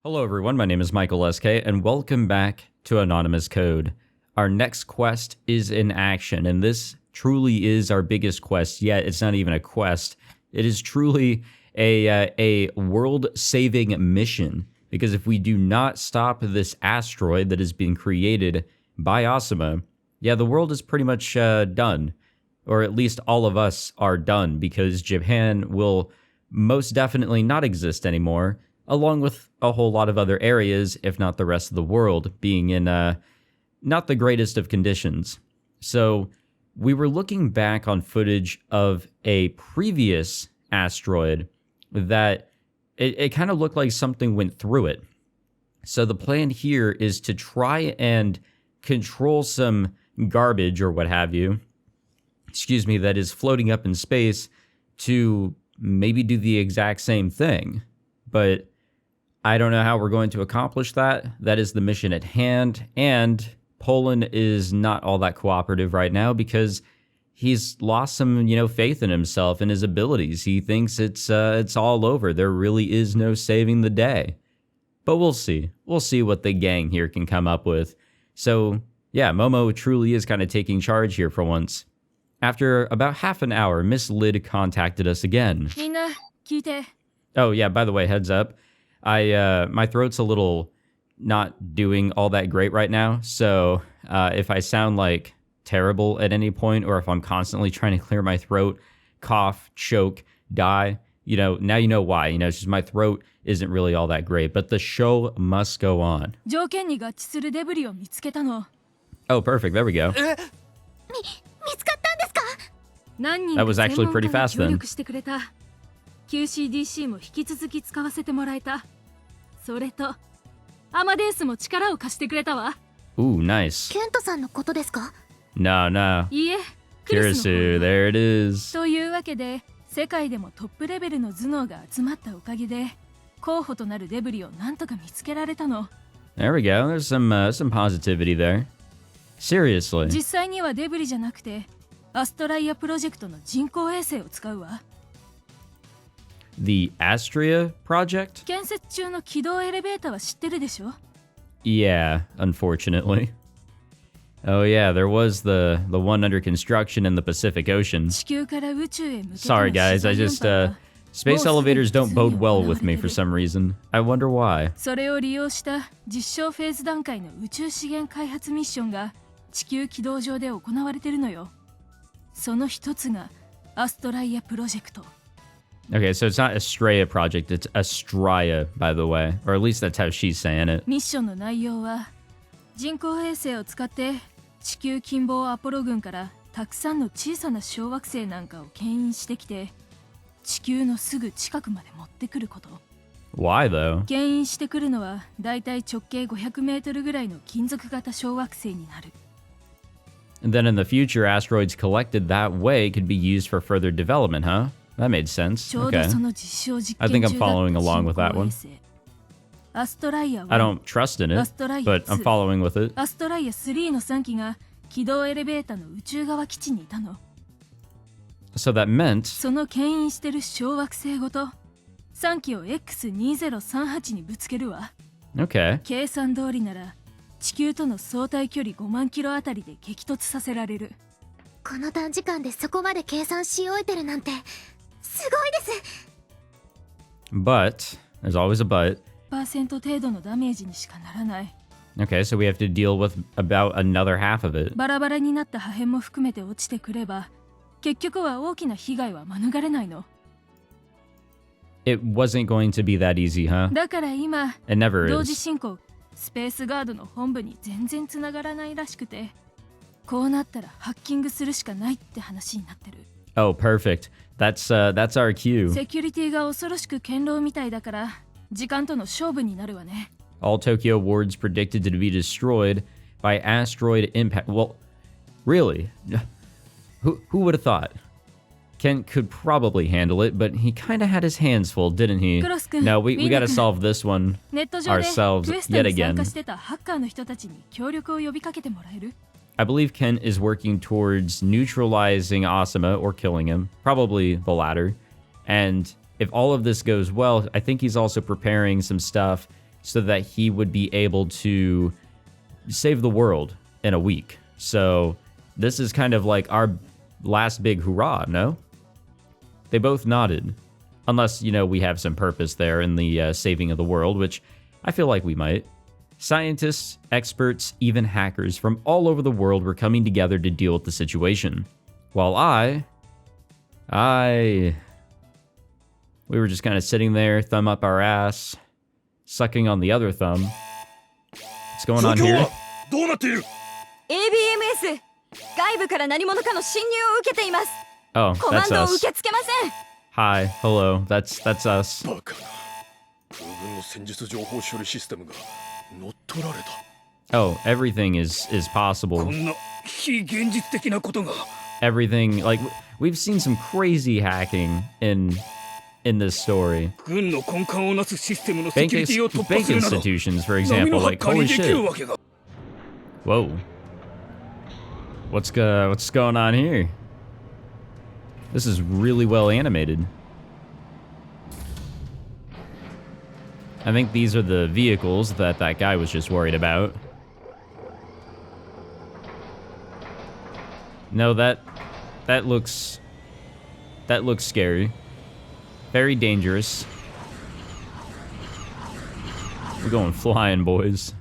Hello everyone, my name is Michael SK, and welcome back to Anonymous Code. Our next quest is in action, and this truly is our biggest quest yet. It's not even a quest. It is truly a world-saving mission, because if we do not stop this asteroid that has been created by Asuma, yeah, the world is pretty much done. Or at least all of us are done, because Japan will most definitely not exist anymore, along with a whole lot of other areas, if not the rest of the world, being in not the greatest of conditions. So we were looking back on footage of a previous asteroid that it kind of looked like something went through it. So the plan here is to try and control some garbage or what have you, that is floating up in space to maybe do the exact same thing. But I don't know how we're going to accomplish that. That is the mission at hand, and Pollon is not all that cooperative right now because he's lost some, faith in himself and his abilities. He thinks it's all over. There really is no saving the day. But we'll see. We'll see what the gang here can come up with. So, yeah, Momo truly is kind of taking charge here for once. After about half an hour, Miss Lid contacted us again. Oh, yeah, by the way, heads up. My throat's a little not doing all that great right now, so if I sound like terrible at any point, or if I'm constantly trying to clear my throat, cough, choke, die, now you know why. It's just my throat isn't really all that great, but the show must go on. Oh, perfect. There we go. That was actually pretty fast then. QCDC も引き続き使わせてもらえた。それと、アマデウスも力を貸してくれたわ。Ooh, nice. ケントさんのことですか? No. いいえ、クリスの。There it is. というわけで、世界でもトップレベルの頭脳が集まったおかげで、候補となるデブリをなんとか見つけられたの。There we go. There's some positivity there. Seriously. 実際にはデブリじゃなくて、アストライアプロジェクトの人工衛星を使うわ。The Astria project? 建設中の軌道エレベーターは知ってるでしょ? Yeah, unfortunately. Oh yeah, there was the one under construction in the Pacific Ocean. Sorry guys, I just space elevators don't bode well with me for some reason. I wonder why. それを利用した実証フェーズ段階の宇宙資源開発ミッションが地球軌道上で行われてるのよ。その一つがアストライアプロジェクト。Okay, so it's not Astrea project, it's Astraea, by the way. Or at least that's how she's saying it. ミッションの内容は、人工衛星を使って地球近傍アポロ軍からたくさんの小さな小惑星なんかを牽引してきて、地球のすぐ近くまで持ってくること。Why though? 牽引してくるのは、だいたい直径500メートルぐらいの金属型小惑星になる。And then in the future, asteroids collected that way could be used for further development, huh? That made sense. Okay. I think I'm following along with that one. I don't trust in it, but I'm following with it. アストライア3の3機が軌道エレベーターの宇宙側基地にいたの。So that meant その牽引してる小惑星ごと3機を X2038 にぶつけるわ。Okay. 計算通りなら地球との相対距離5万キロあたりで激突させられる。この短時間でそこまで計算し終えてるなんてすごいです。But there's always a but. %程度のダメージにしかならない。Okay, so we have to deal with about another half of it. バラバラになった破片も含めて落ちてくれば、結局は大きな被害は免れないの。It wasn't going to be that easy, huh? だから今、It never is. 同時進行、スペースガードの本部に全然つながらないらしくて、こうなったらハッキングするしかないって話になってる。Oh, perfect. That's our cue. セキュリティが恐ろしく堅牢みたいだから、時間との勝負になるわね。All Tokyo wards predicted to be destroyed by asteroid impact. Well, really? Who would have thought? Ken could probably handle it, but he kind of had his hands full, didn't he? No, we got to solve this one ourselves yet again. I believe Ken is working towards neutralizing Asuma or killing him, probably the latter. And if all of this goes well, I think he's also preparing some stuff so that he would be able to save the world in a week. So this is kind of like our last big hurrah, no? They both nodded. Unless, you know, we have some purpose there in the saving of the world, which I feel like we might. Scientists, experts, even hackers from all over the world were coming together to deal with the situation. While we were just kind of sitting there, thumb up our ass, sucking on the other thumb. What's going on here? ABMS 外部から何者かの侵入を受けています。 Oh, コマ that's ンドを受 us. け付けません。 Hi, hello, that's us. バカな。空軍の戦術情報処理システムが乗っ取られた。 Oh, everything is こ possible. んな非現実的なことが。 Everything, like, we've seen some crazy hacking in this story. 軍の根幹をなすシステムのセ Bank, キュリティを突破 bank するなど、 institutions, for 波 example, のハッ like, カー holy にできる shit. わけが。 Whoa. What's going on here? This is really well animated. I think these are the vehicles that guy was just worried about. No, that looks scary. Very dangerous. We're going flying, boys.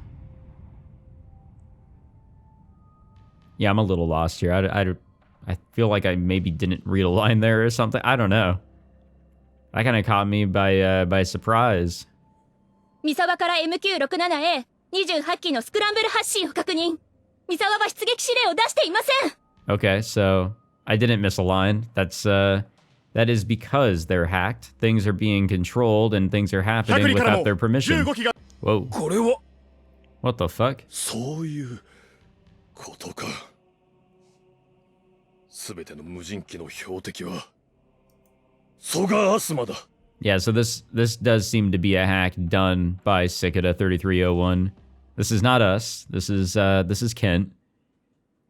Yeah, I'm a little lost here. I feel like I maybe didn't read a line there or something. I don't know. That kind of caught me by surprise. 三沢から MQ-67A28 機のスクランブル発進を確認。三沢は出撃指令を出していません。 Okay, so I didn't miss a line. That is because they're hacked. Things are being controlled and things are happening without their permission. 15機が。 Whoa, これは what the fuck? そういうことか。すべての無人機の標的はソガアスマだ。 Yeah, so this does seem to be a hack done by Cicada 3301. This is not us. This is Kent.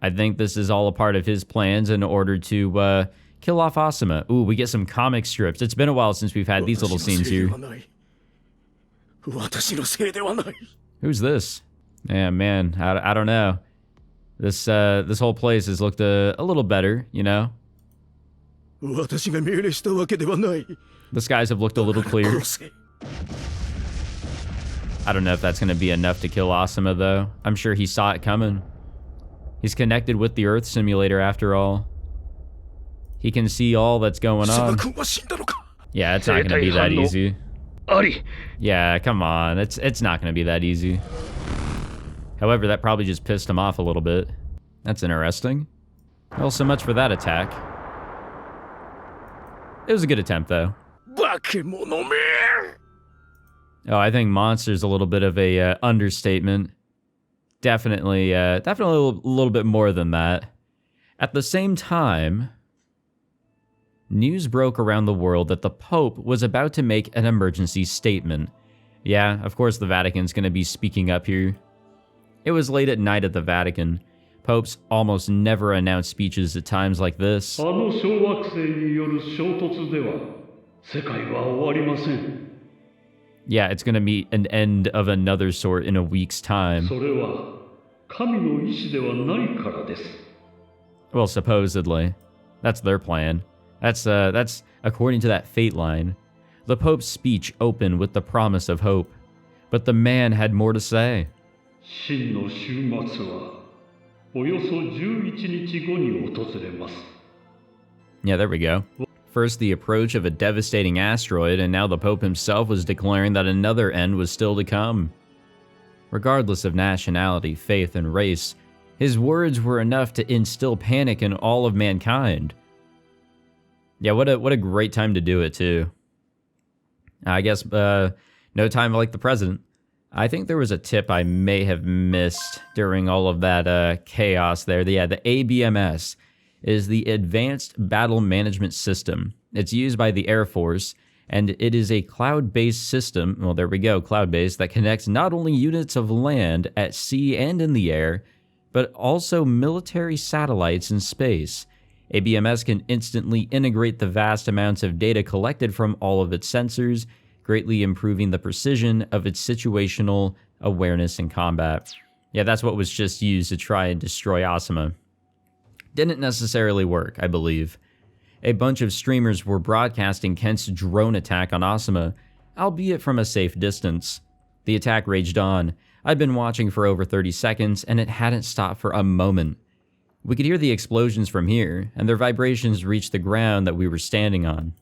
I think this is all a part of his plans in order to kill off Asuma. Ooh, we get some comic strips. It's been a while since we've had these little scenes here. 私のせいではない。 Who's this? Yeah, man, I don't know. This whole place has looked a little better, you know? 私が命令したわけではない。 The skies have looked a little clear. 殺せ。 I don't know if that's going to be enough to kill Asuma, though. I'm sure he saw it coming. He's connected with the Earth simulator, after all. He can see all that's going 佐賀 on. 君は死んだのか。 Yeah, it's not going to be that easy. あり。 Yeah, come on. It's not going to be that easy. However, that probably just pissed him off a little bit. That's interesting. Well, so much for that attack. It was a good attempt, though. 化け物め。 Oh, I think monster's a little bit of a understatement. Definitely a little bit more than that. At the same time, news broke around the world that the Pope was about to make an emergency statement. Yeah, of course the Vatican's going to be speaking up here. It was late at night at the Vatican. Popes almost never announce speeches at times like this. あの小惑星による衝突では世界は終わりません。 Yeah, it's going to be an end of another sort in a week's time. それは神の意志ではないからです。 Well, supposedly. That's their plan. That's according to that fate line. The Pope's speech opened with the promise of hope. But the man had more to say. 真の終末はおよそ11日後に訪れます。 Yeah, there we go. First, the approach of a devastating asteroid, and now the Pope himself was declaring that another end was still to come. Regardless of nationality, faith, and race, his words were enough to instill panic in all of mankind. Yeah, what a great time to do it, too. I guess, no time like the present. I think there was a tip I may have missed during all of that chaos there. Yeah, the ABMS is the Advanced Battle Management System. It's used by the Air Force, and it is a cloud-based system, well, there we go, cloud-based, that connects not only units of land at sea and in the air, but also military satellites in space. ABMS can instantly integrate the vast amounts of data collected from all of its sensors, greatly improving the precision of its situational awareness in combat. Yeah, that's what was just used to try and destroy Asuma. Didn't necessarily work, I believe. A bunch of streamers were broadcasting Kent's drone attack on Asuma, albeit from a safe distance. The attack raged on. I'd been watching for over 30 seconds, and it hadn't stopped for a moment. We could hear the explosions from here, and their vibrations reached the ground that we were standing on.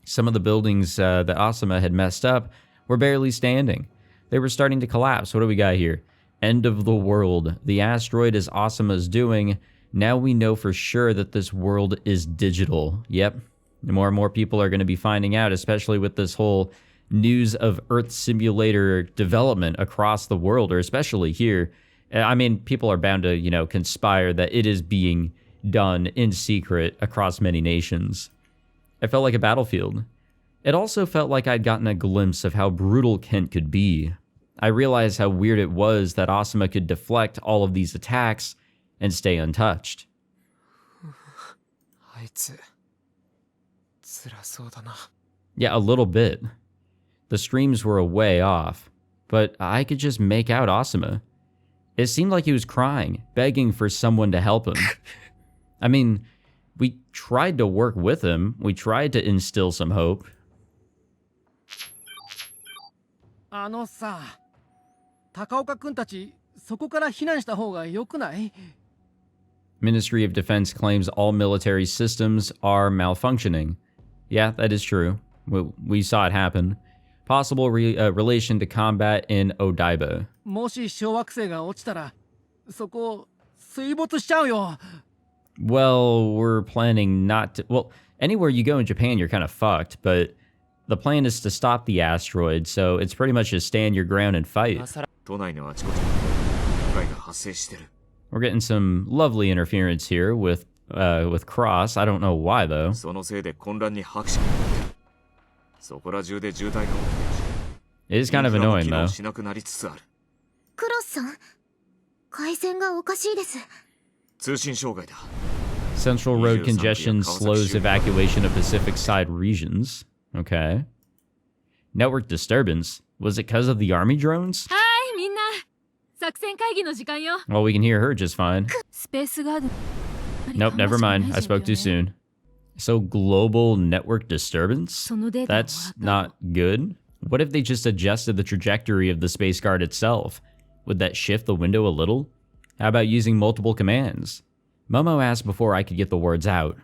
Some of the buildings that Asuma had messed up were barely standing. They were starting to collapse. What do we got here? End of the world. The asteroid is Asuma's doing. Now we know for sure that this world is digital. Yep. More and more people are going to be finding out, especially with this whole news of Earth simulator development across the world, or especially here. I mean, people are bound to, conspire that it is being done in secret across many nations. It felt like a battlefield. It also felt like I'd gotten a glimpse of how brutal Kent could be. I realized how weird it was that Asuma could deflect all of these attacks and stay untouched. Yeah, a little bit. The streams were a way off, but I could just make out Asuma. It seemed like he was crying, begging for someone to help him. I mean, we tried to work with him. We tried to instill some hope. Ministry of Defense claims all military systems are malfunctioning. Yeah, that is true. We saw it happen. Possible relation to combat in Odaiba. Well, we're planning not to... Well, anywhere you go in Japan, you're kind of fucked, but the plan is to stop the asteroid, so it's pretty much just stand your ground and fight. We're getting some lovely interference here with Cross. I don't know why, though. It is kind of annoying, though. Central road congestion slows evacuation of Pacific side regions. Okay. Network disturbance. Was it because of the army drones? Well, we can hear her just fine. Nope, never mind. I spoke too soon. So global network disturbance? That's not good. What if they just adjusted the trajectory of the Space Guard itself? Would that shift the window a little? How about using multiple commands? Momo asked before I could get the words out.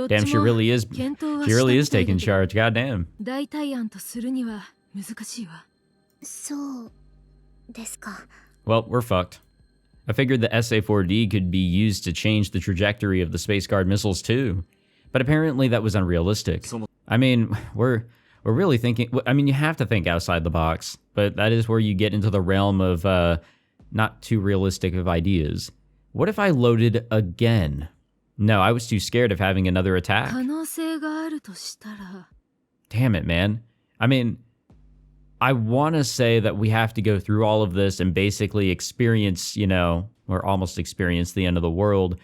Damn, she really is taking charge, goddamn. Well, we're fucked. I figured the SA-4D could be used to change the trajectory of the Space Guard missiles too. But apparently that was unrealistic. I mean, we're really thinking... I mean, you have to think outside the box, but that is where you get into the realm of not too realistic of ideas. What if I loaded again? No, I was too scared of having another attack. Damn it, man. I mean, I want to say that we have to go through all of this and basically experience, or almost experience the end of the world,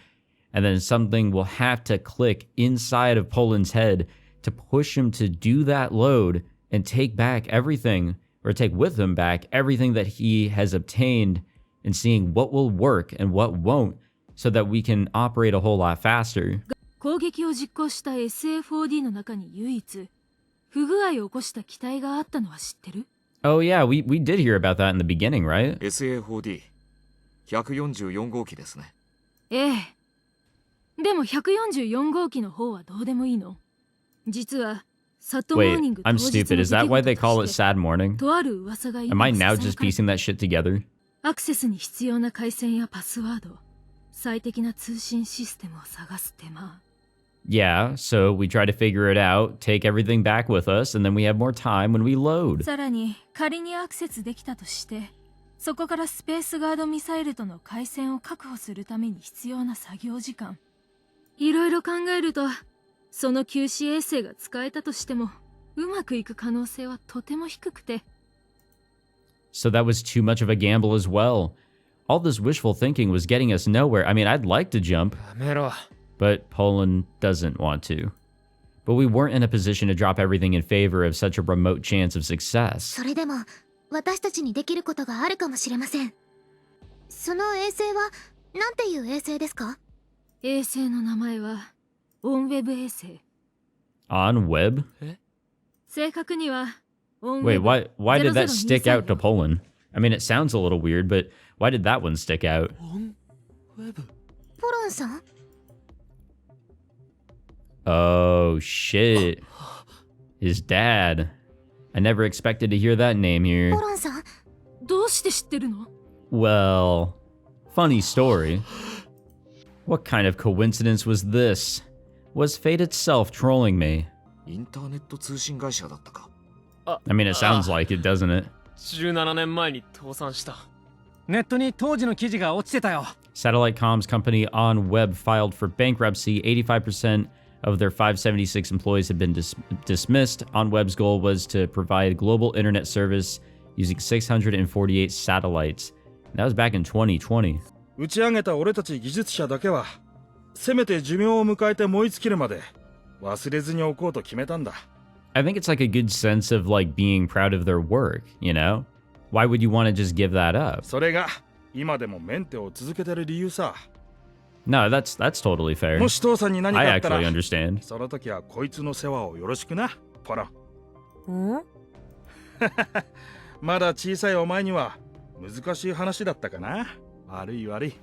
and then something will have to click inside of Pollon's head to push him to do that load and take back everything, or take with him back everything that he has obtained, and seeing what will work and what won't, so that we can operate a whole lot faster. Oh yeah, we did hear about that in the beginning, right? SA-4D 144号機ですね。でも144号機の方はどうでもいいの。実は Wait, I'm stupid. Is that why they call it Sad Morning? Am I now just piecing that shit together? アクセスに必要な回線やパスワード、最適な通信システムを探す手間。Yeah, so we try to figure it out, take everything back with us, and then we have more time when we load. さらに仮にアクセスできたとして、そこからスペースガードミサイルとの回線を確保するために必要な作業時間。いろいろ考えると、その旧視衛星が使えたとしても、うまくいく可能性はとても低くて。So that was too much of a gamble as well. All this wishful thinking was getting us nowhere. I mean, I'd like to jump, but Pollon doesn't want to. but we weren't in a position to drop everything in favor of such a remote chance of success. それでも私たちにできることがあるかもしれません。その衛星はなんていう衛星ですか？衛星の名前はオンウェブ衛星。 On web? 正確にはオンウ Wait, ェブ why did that stick out to 0023 Poland? I mean, it sounds a little weird, but why did that one stick out? ポロンさん？ Oh, shit. His dad. I never expected to hear that name here. ポロンさん？どうして知ってるの？ Well, funny story. What kind of coincidence was this? Was fate itself trolling me? インターネット通信会社だったか。 I mean, it sounds like it, doesn't it? 17年前に倒産した。ネットに当時の記事が落ちてたよ。 Satellite comms company OnWeb filed for bankruptcy. 85% of their 576 employees have been dismissed. OnWeb's goal was to provide global internet service using 648 satellites. That was back in 2020. 打ち上げた俺たち技術者だけはせめて寿命を迎えて燃え尽きるまで忘れずにおこうと決めたんだ。 I think it's like a good sense of like being proud of their work, you know? Why would you want to just give that up? それが今でもメンテを続けてる理由さ。 No, that's totally fair. もし父さんに何か I あったら actually understand. その時はこいつの世話をよろしくな、ポロン。まだ小さいお前には難しい話だったかな。悪い悪い。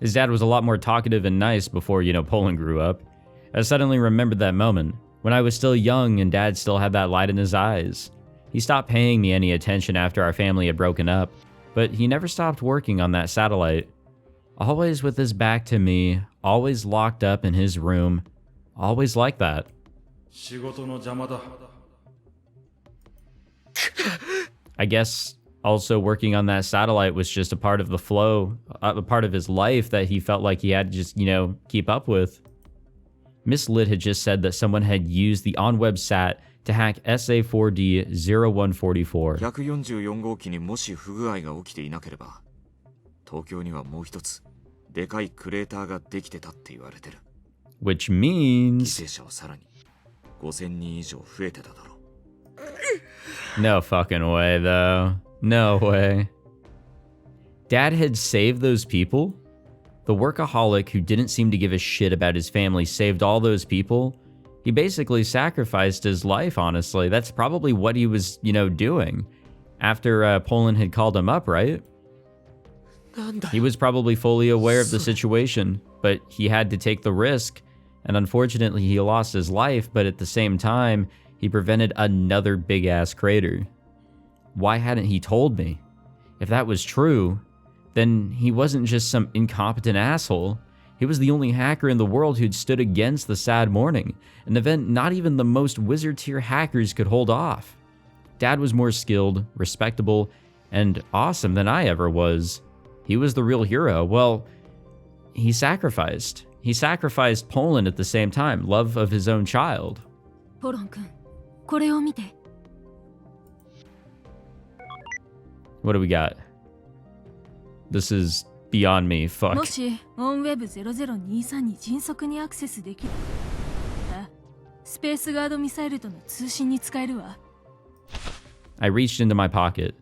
His dad was a lot more talkative and nice before, Poland grew up. I suddenly remembered that moment, when I was still young and dad still had that light in his eyes. He stopped paying me any attention after our family had broken up, but he never stopped working on that satellite. Always with his back to me, always locked up in his room, always like that. 仕事の邪魔だ。 I guess also working on that satellite was just a part of the flow, a part of his life that he felt like he had to just, keep up with. Miss Litt had just said that someone had used the OnWeb sat to hack SA4D0144. 144号機にもし不具合が起きていなければ、東京にはもう一つでかいクレーターができてたって言われてる。 Which 犠 means... 牲者はさらに5000人以上増えてただろう。 No fucking way, though. No way. Dad had saved those people? The workaholic who didn't seem to give a shit about his family saved all those people? He basically sacrificed his life, honestly. That's probably what he was, doing. After Poland had called him up, right? He was probably fully aware of the situation, but he had to take the risk. And unfortunately, he lost his life, but at the same time, he prevented another big-ass crater. Why hadn't he told me? If that was true, then he wasn't just some incompetent asshole. He was the only hacker in the world who'd stood against the sad morning, an event not even the most wizard-tier hackers could hold off. Dad was more skilled, respectable, and awesome than I ever was. He was the real hero. Well, he sacrificed. He sacrificed Poland at the same time, love of his own child. ポロン君、これを見て。 What do we got? This is beyond me. Fuck. もしオンウェブ0023に迅速にアクセスできるら、スペースガードミサイルとの通信に使えるわ。 I reached into my pocket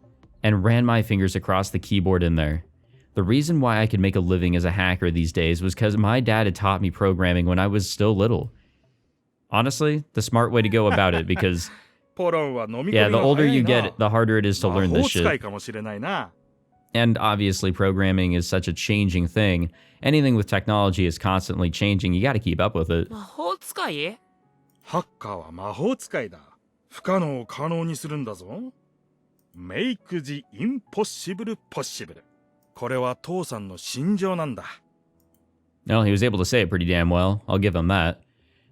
and ran my fingers across the keyboard in there. The reason why I could make a living as a hacker these days was because my dad had taught me programming when I was still little. Honestly, the smart way to go about it because, ポロンは飲み込み yeah, the が older 早い you な。 get, the harder it is to 魔 learn 法 this 使い shit. かもしれないな。 And obviously, programming is such a changing thing. Anything with technology is constantly changing. You got to keep up with it. 魔法使い？ハッカーは魔法使いだ。不可能を可能にするんだぞ。Make the impossible possible。これは父さんの信条なんだ。 Well, he was able to say it pretty damn well. I'll give him that.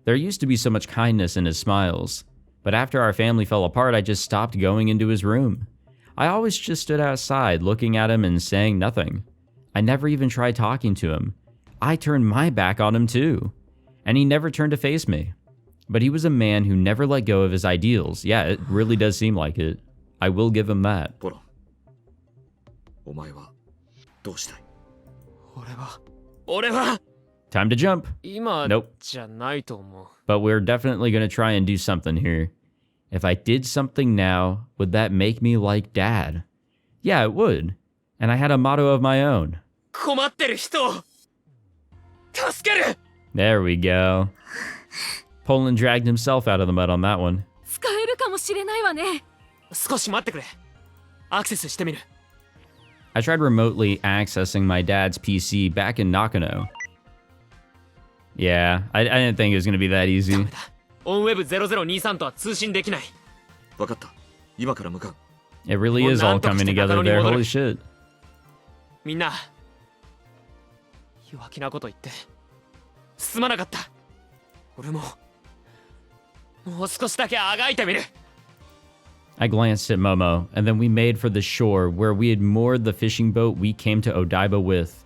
There used to be so much kindness in his smiles. But after our family fell apart, I just stopped going into his room. I always just stood outside looking at him and saying nothing. I never even tried talking to him. I turned my back on him too. And he never turned to face me. But he was a man who never let go of his ideals. Yeah, it really does seem like it. I will give him that. ポロン、お前はどうしたい？俺は Time to jump. 今 Nope. じゃないと思う。 But we're definitely going to try and do something here. If I did something now, would that make me like Dad? Yeah, it would. And I had a motto of my own. 困ってる人を助ける There we go. Pollon dragged himself out of the mud on that one. 使えるかもしれないわね。少し待ってくれ。アクセスしてみる。 I tried remotely accessing my dad's PC back in Nakano. Yeah, I didn't think it was going to be that ダ easy. メだ。オンウェブ0023とは通信できない。わかった。今から向かう。It really is all coming together there. Holy shit. みんな、弱気なこと言ってすまなかった。俺ももう少しだけあがいてみる。 I glanced at Momo, and then we made for the shore where we had moored the fishing boat we came to Odaiba with.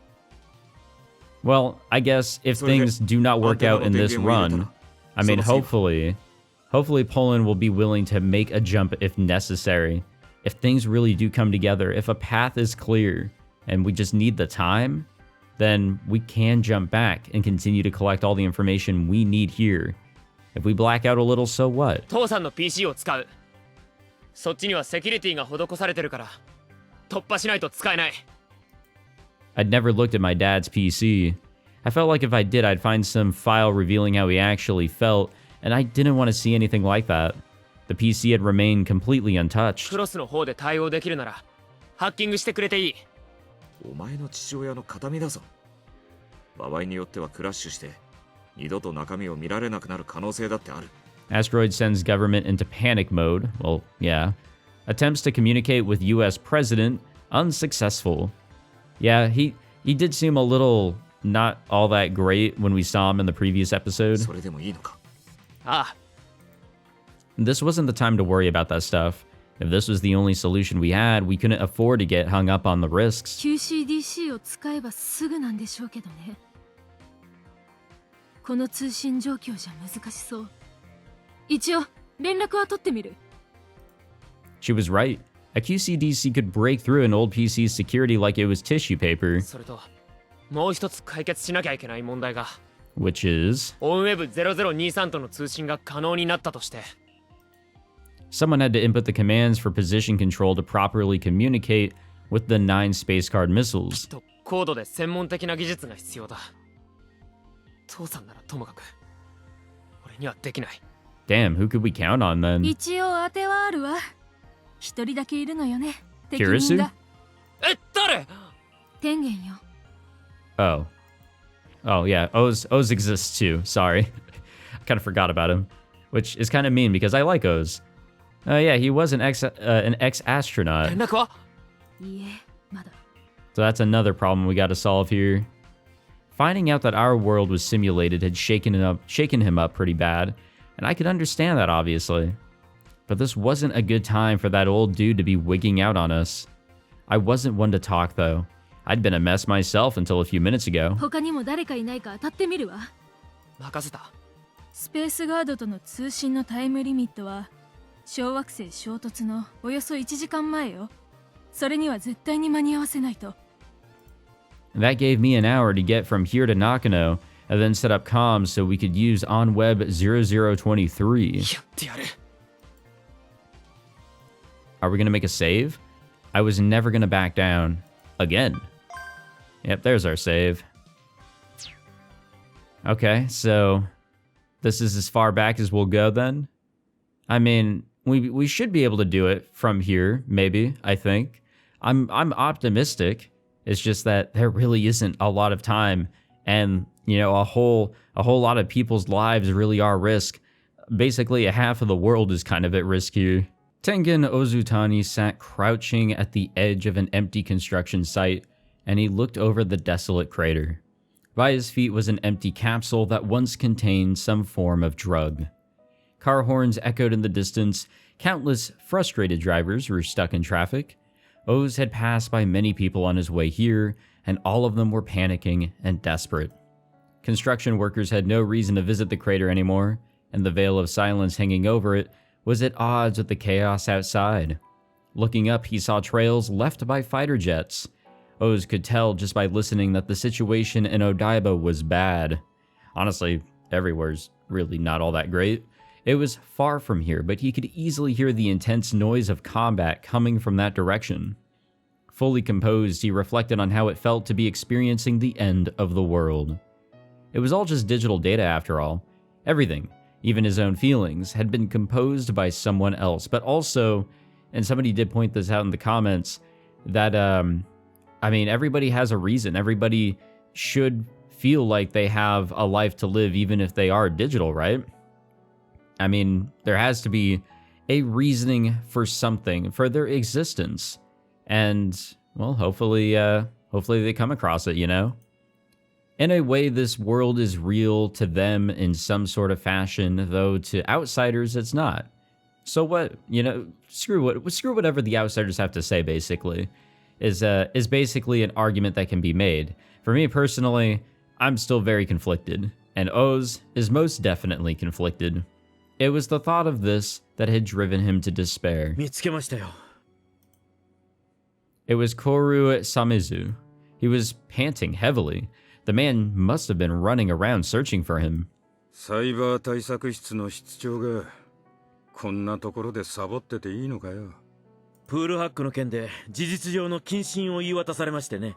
Well, I guess if things do not work out in this run, I mean, hopefully Pollon will be willing to make a jump if necessary. If things really do come together, if a path is clear, and we just need the time, then we can jump back and continue to collect all the information we need here. If we black out a little, so what? 父さんの PC を使う。そっちにはセキュリティが施されてるから突破しないと使えない。 I'd never looked at my dad's PC. I felt like if I did, I'd find some file revealing how he actually felt, and I didn't want to see anything like that. The PC had remained completely untouched. クロスの方で対応できるならハッキングしてくれていい。お前の父親の形見だぞ。場合によってはクラッシュして二度と中身を見られなくなる可能性だってある。 Asteroid sends government into panic mode. Well, yeah. Attempts to communicate with US president unsuccessful. Yeah, he did seem a little not all that great when we saw him in the previous episode. それでもいいのか。ああ、 This wasn't the time to worry about that stuff. If this was the only solution we had, we couldn't afford to get hung up on the risks. QCDC を使えばすぐなんでしょうけどね。この通信状況じゃ難しそう。一応連絡は取ってみる。 She was right. A QCDC could break through an old PC's security like it was tissue paper, それともう一つ解決しなきゃいけない問題が which is オンウェブ0023との通信が可能になったとして someone had to input the commands for position control to properly communicate with the 9 space card きっ missiles. と高度で専門的な技術が必要だ。父さんならともかく俺にはできない。 Damn, who could we count on then? 一応当てはあるわ。一人だけいるのよね。敵 Kirisu? 人が。え、誰？天元よ。 Oh. Oh, yeah. Oz exists too. Sorry. I kind of forgot about him. Which is kind of mean because I like Oz. Yeah, he was an ex-astronaut. 連絡は？いいえ、まだ。 So that's another problem we got to solve here. Finding out that our world was simulated had shaken him up pretty bad, and I could understand that obviously. But this wasn't a good time for that old dude to be wigging out on us. I wasn't one to talk though. I'd been a mess myself until a few minutes ago. 他にも誰かいないか当たってみるわ。任せた。スペースガードとの通信のタイムリミットは小惑星衝突のおよそ1時間前よ。それには絶対に間に合わせないと。 That gave me an hour to get from here to Nakano, and then set up comms so we could use OnWeb 0023. やってやる。 Are we gonna make a save? I was never gonna back down. Again. Yep, there's our save. Okay, so this is as far back as we'll go then. I mean, we should be able to do it from here, maybe, I think. I'm optimistic. It's just that there really isn't a lot of time, and you know, a whole lot of people's lives really are risk. Basically, a half of the world is kind of at risk here. Tengen Ozutani sat crouching at the edge of an empty construction site, and he looked over the desolate crater. By his feet was an empty capsule that once contained some form of drug. Car horns echoed in the distance. Countless frustrated drivers were stuck in traffic. Oz had passed by many people on his way here, and all of them were panicking and desperate. Construction workers had no reason to visit the crater anymore, and the veil of silence hanging over it was at odds with the chaos outside. Looking up, he saw trails left by fighter jets. Oz could tell just by listening that the situation in Odaiba was bad. Honestly, everywhere's really not all that great. It was far from here, but he could easily hear the intense noise of combat coming from that direction. Fully composed, he reflected on how it felt to be experiencing the end of the world. It was all just digital data after all. Everything, even his own feelings, had been composed by someone else, but also, and somebody did point this out in the comments, that, everybody has a reason. Everybody should feel like they have a life to live, even if they are digital, right? I mean, there has to be a reasoning for something, for their existence. And, well, hopefully they come across it, you know? In a way, this world is real to them in some sort of fashion, though to outsiders, it's not. So what, you know, screw whatever the outsiders have to say, basically, is basically an argument that can be made. For me personally, I'm still very conflicted, and Oz is most definitely conflicted. It was the thought of this that had driven him to despair. 見つけましたよ。 It was Koru Samizu. He was panting heavily. The man must have been running around searching for him. サイバー対策室の室長がこんなところでサボってていいのかよ。プールハックの件で事実上の謹慎を言い渡されましてね。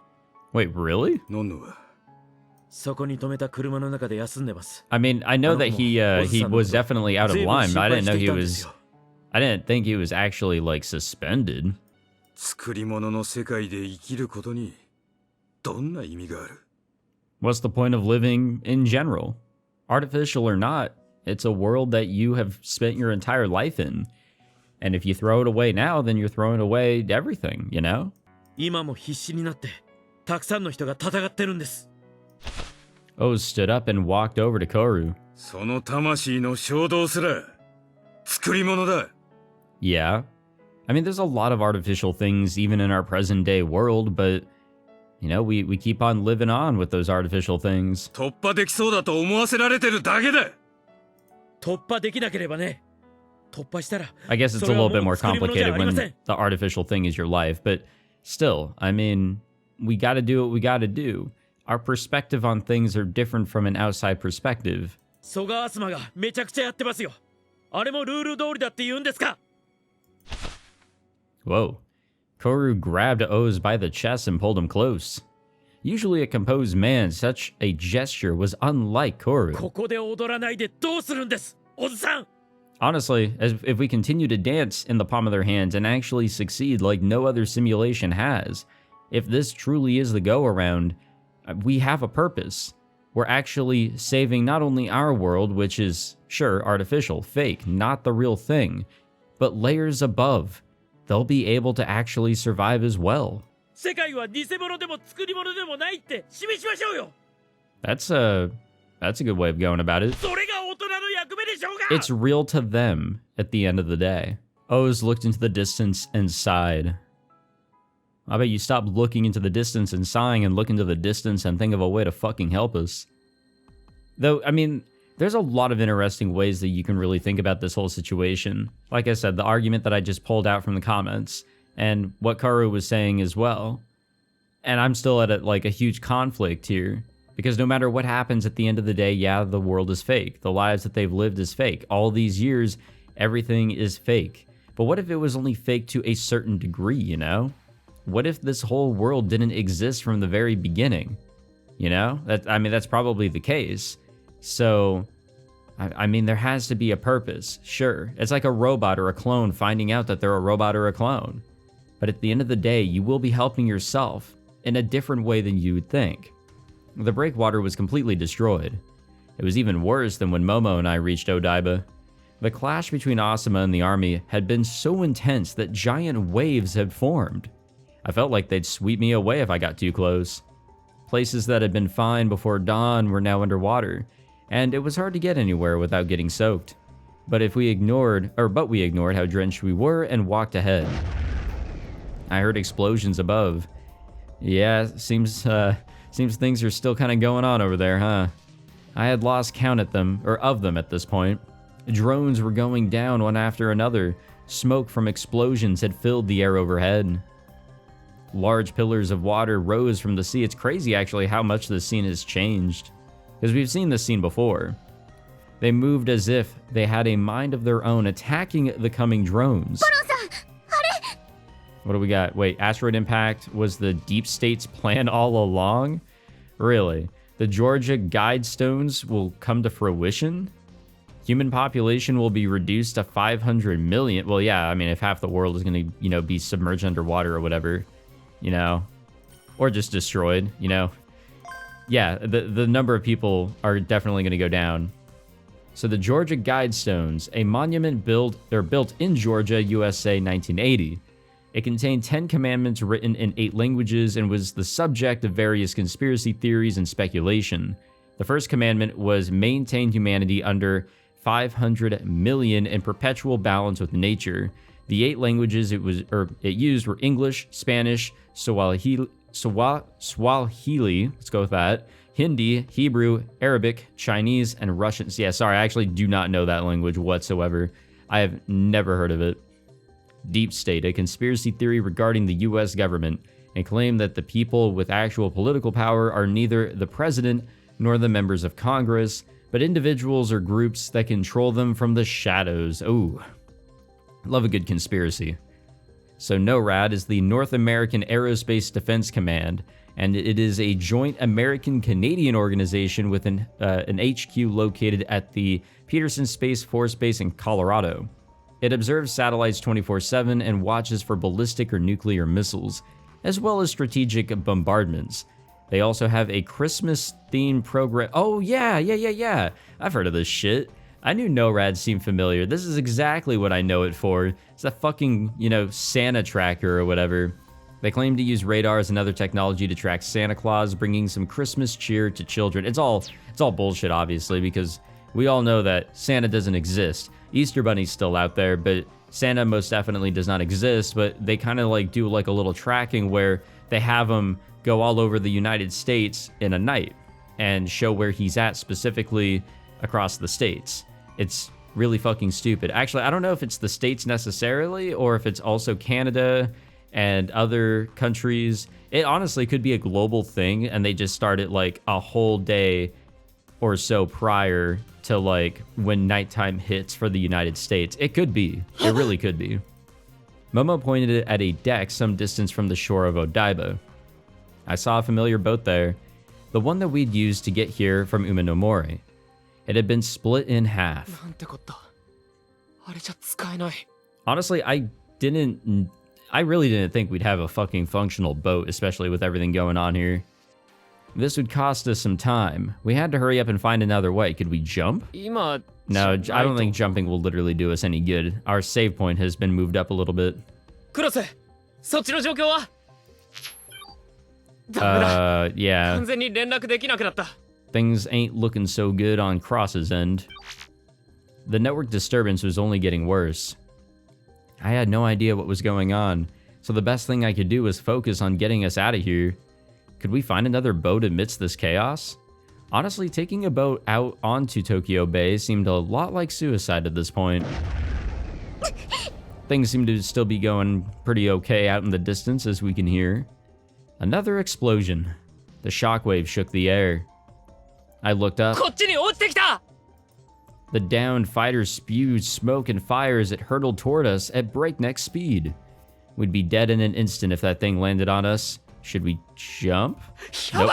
Wait, really? ノンノは そこに止めた車の中で休んでます。 I mean, I know that he was definitely out of line, but I didn't think he was actually like suspended. 作り物の世界で生きることにどんな意味がある？ What's the point of living in general? Artificial or not, it's a world that you have spent your entire life in. And if you throw it away now, then you're throwing away everything, you know? 今も必死になってたくさんの人が戦ってるんです。 Oz stood up and walked over to Koru. その魂の衝動すら作り物だ。 Yeah. I mean, there's a lot of artificial things even in our present day world, but, you know, we keep on living on with those artificial things. 突破できそうだと思わせられてるだけだ。突破できなければね。突破したら I guess it's a little bit more complicated when the artificial thing is your life, but still, I mean, we gotta do what we gotta do. Our perspective on things are different from an outside perspective. ソガアスマがめちゃくちゃやってますよ。あれもルール通りだって言うんですか？ Whoa. Koru grabbed Oz by the chest and pulled him close. Usually a composed man, such a gesture was unlike Koru. ここで踊らないでどうするんです、おじさん。 Honestly, if we continue to dance in the palm of their hands and actually succeed like no other simulation has, if this truly is the go-around, we have a purpose. We're actually saving not only our world, which is, sure, artificial, fake, not the real thing, but layers above. They'll be able to actually survive as well. 世界は偽物でも作り物でもないって示しましょうよ。 That's a good way of going about it. それが大人の役目でしょうが。 It's real to them at the end of the day. Oz looked into the distance and sighed. I bet you stop looking into the distance and sighing and look into the distance and think of a way to fucking help us. Though, I mean, there's a lot of interesting ways that you can really think about this whole situation. Like I said, the argument that I just pulled out from the comments, and what Karu was saying as well. And I'm still at a huge conflict here. Because no matter what happens at the end of the day, yeah, the world is fake. The lives that they've lived is fake. All these years, everything is fake. But what if it was only fake to a certain degree, you know? What if this whole world didn't exist from the very beginning? You know? That's probably the case. So, I mean, there has to be a purpose, sure. It's like a robot or a clone finding out that they're a robot or a clone. But at the end of the day, you will be helping yourself in a different way than you would think. The breakwater was completely destroyed. It was even worse than when Momo and I reached Odaiba. The clash between Asuma and the army had been so intense that giant waves had formed. I felt like they'd sweep me away if I got too close. Places that had been fine before dawn were now underwater, and it was hard to get anywhere without getting soaked. But we ignored how drenched we were and walked ahead. I heard explosions above. Yeah, seems things are still kind of going on over there, huh? I had lost count of them at this point. Drones were going down one after another. Smoke from explosions had filled the air overhead. large pillars of water rose from the sea. It's crazy, actually, how much the scene has changed. Because we've seen this scene before. They moved as if they had a mind of their own, attacking the coming drones. What do we got? Wait, asteroid impact was the deep state's plan all along? Really? The Georgia Guidestones will come to fruition? Human population will be reduced to 500 million. Well, yeah, I mean, if half the world is going to, be submerged underwater or whatever, or just destroyed, Yeah, the number of people are definitely going to go down. So the Georgia Guidestones, a monument built in Georgia, USA, 1980. It contained 10 commandments written in 8 languages and was the subject of various conspiracy theories and speculation. The first commandment was maintain humanity under 500 million in perpetual balance with nature. The 8 languages it used were English, Spanish, Swahili, let's go with that, Hindi, Hebrew, Arabic, Chinese, and Russian. Yeah, sorry, I actually do not know that language whatsoever. I have never heard of it. Deep State, a conspiracy theory regarding the US government, and claim that the people with actual political power are neither the president nor the members of Congress, but individuals or groups that control them from the shadows. Ooh, love a good conspiracy. So NORAD is the North American Aerospace Defense Command, and it is a joint American-Canadian organization with an HQ located at the Peterson Space Force Base in Colorado. It observes satellites 24/7 and watches for ballistic or nuclear missiles, as well as strategic bombardments. They also have a Christmas-themed program. Oh, yeah. I've heard of this shit. I knew NORAD seemed familiar. This is exactly what I know it for. It's that fucking, Santa tracker or whatever. They claim to use radars and other technology to track Santa Claus, bringing some Christmas cheer to children. It's all bullshit, obviously, because we all know that Santa doesn't exist. Easter Bunny's still out there, but Santa most definitely does not exist. But they kind of do a little tracking where they have him go all over the United States in a night and show where he's at specifically across the states. It's really fucking stupid. Actually, I don't know if it's the states necessarily or if it's also Canada and other countries. It honestly could be a global thing, and they just started a whole day or so prior to when nighttime hits for the United States. It could be. It really could be. Momo pointed it at a deck some distance from the shore of Odaiba. I saw a familiar boat there, the one that we'd used to get here from Umanomori. It had been split in half. Honestly, I really didn't think we'd have a fucking functional boat, especially with everything going on here. This would cost us some time. We had to hurry up and find another way. Could we jump? No, I don't think jumping will literally do us any good. Our save point has been moved up a little bit. Yeah. Things ain't looking so good on Cross's end. The network disturbance was only getting worse. I had no idea what was going on, so the best thing I could do was focus on getting us out of here. Could we find another boat amidst this chaos? Honestly, taking a boat out onto Tokyo Bay seemed a lot like suicide at this point. Things seem to still be going pretty okay out in the distance, as we can hear. Another explosion. The shockwave shook the air. I looked up. The downed fighter spewed smoke and fire as it hurtled toward us at breakneck speed. We'd be dead in an instant if that thing landed on us. Should we jump? Nope.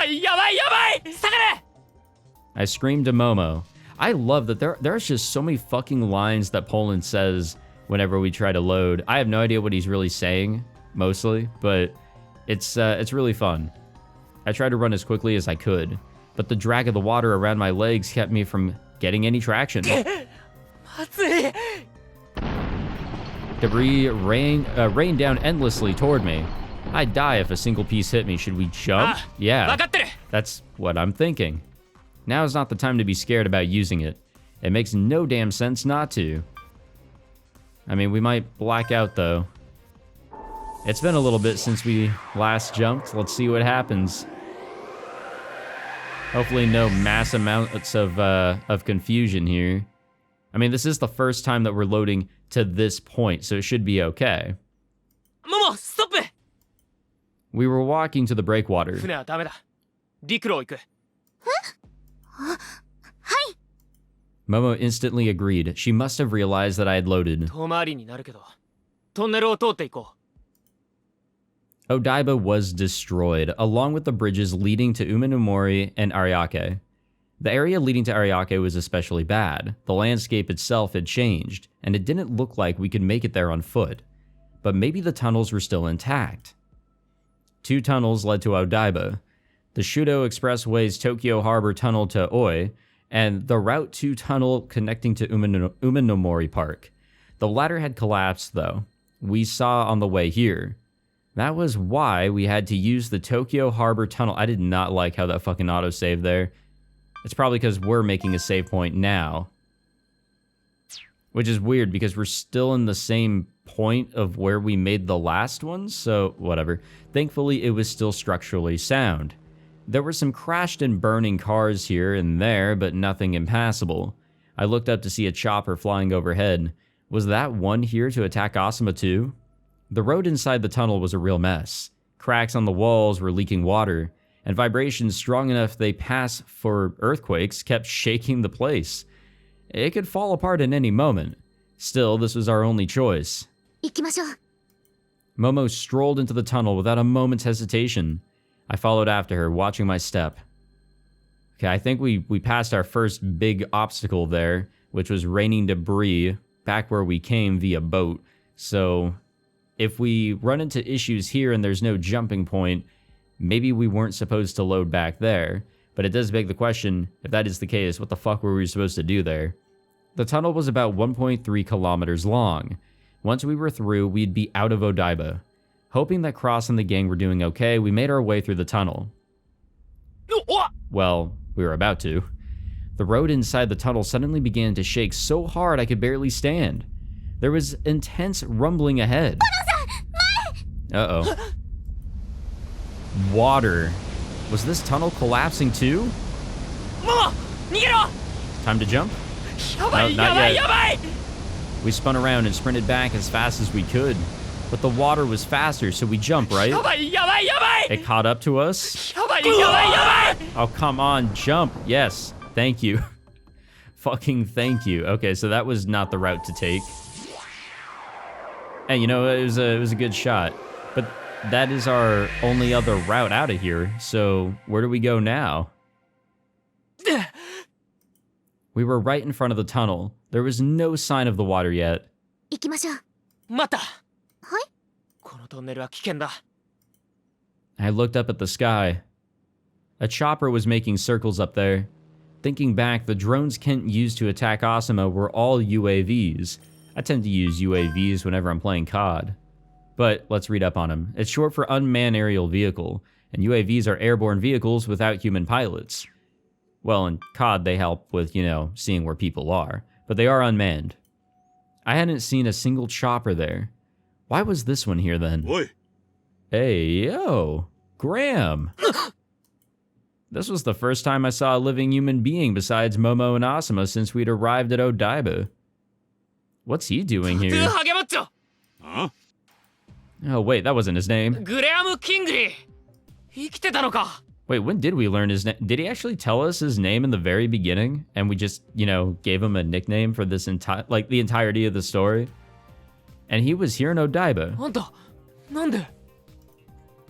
I screamed to Momo. I love that there's just so many fucking lines that Pollon says whenever we try to load. I have no idea what he's really saying, mostly, but it's really fun. I tried to run as quickly as I could, but the drag of the water around my legs kept me from getting any traction. Debris rained down endlessly toward me. I'd die if a single piece hit me. Should we jump? Yeah, that's what I'm thinking. Now is not the time to be scared about using it. It makes no damn sense not to. I mean, we might black out though. It's been a little bit since we last jumped. Let's see what happens. Hopefully no mass amounts of confusion here. I mean, this is the first time that we're loading to this point, so it should be okay. Momo, stop it! We were walking to the breakwater. 船はダメだ。陸路行く。Momo instantly agreed. She must have realized that I had loaded. 遠回りになるけど、トンネルを通っていこう。Odaiba was destroyed, along with the bridges leading to Umanomori and Ariake. The area leading to Ariake was especially bad. The landscape itself had changed, and it didn't look like we could make it there on foot. But maybe the tunnels were still intact. 2 tunnels led to Odaiba. The Shudo Expressway's Tokyo Harbor Tunnel to Oi, and the Route 2 tunnel connecting to Umanomori Park. The latter had collapsed, though. We saw on the way here. That was why we had to use the Tokyo Harbor Tunnel. I did not like how that fucking autosaved there. It's probably because we're making a save point now. Which is weird because we're still in the same point of where we made the last one, so whatever. Thankfully, it was still structurally sound. There were some crashed and burning cars here and there, but nothing impassable. I looked up to see a chopper flying overhead. Was that one here to attack Asuma too? The road inside the tunnel was a real mess. Cracks on the walls were leaking water, and vibrations strong enough they pass for earthquakes kept shaking the place. It could fall apart at any moment. Still, this was our only choice. 行きましょう。 Momo strolled into the tunnel without a moment's hesitation. I followed after her, watching my step. Okay, I think we passed our first big obstacle there, which was raining debris back where we came via boat. So if we run into issues here and there's no jumping point, maybe we weren't supposed to load back there. But it does beg the question, if that is the case, what the fuck were we supposed to do there? The tunnel was about 1.3 kilometers long. Once we were through, we'd be out of Odaiba. Hoping that Cross and the gang were doing okay, we made our way through the tunnel. Well, we were about to. The road inside the tunnel suddenly began to shake so hard I could barely stand. There was intense rumbling ahead. Uh-oh. Water. Was this tunnel collapsing too? Momo! Nigero! Time to jump? No, not yet. We spun around and sprinted back as fast as we could. But the water was faster, so we jumped, right? It caught up to us. Oh, come on, jump. Yes, thank you. Fucking thank you. Okay, so that was not the route to take. Hey, you know, it was a good shot. But that is our only other route out of here, so where do we go now? We were right in front of the tunnel. There was no sign of the water yet. 行きましょう。待った。はい。このトンネルは危険だ。I looked up at the sky. A chopper was making circles up there. Thinking back, the drones Kent used to attack Asuma were all UAVs. I tend to use UAVs whenever I'm playing COD. But let's read up on them. It's short for Unmanned Aerial Vehicle, and UAVs are airborne vehicles without human pilots. Well, in COD, they help with, you know, seeing where people are, but they are unmanned. I hadn't seen a single chopper there. Why was this one here then? Oi. Hey, yo, Graham. This was the first time I saw a living human being besides Momo and Asuma since we'd arrived at Odaiba. What's he doing here? Huh? Oh, wait, that wasn't his name. グレアム・キングリー。生きてたのか。 Wait, when did we learn his name? Did he actually tell us his name in the very beginning? And we just, you know, gave him a nickname for this like the entirety of the story? And he was here in Odaiba. あんた、なんで？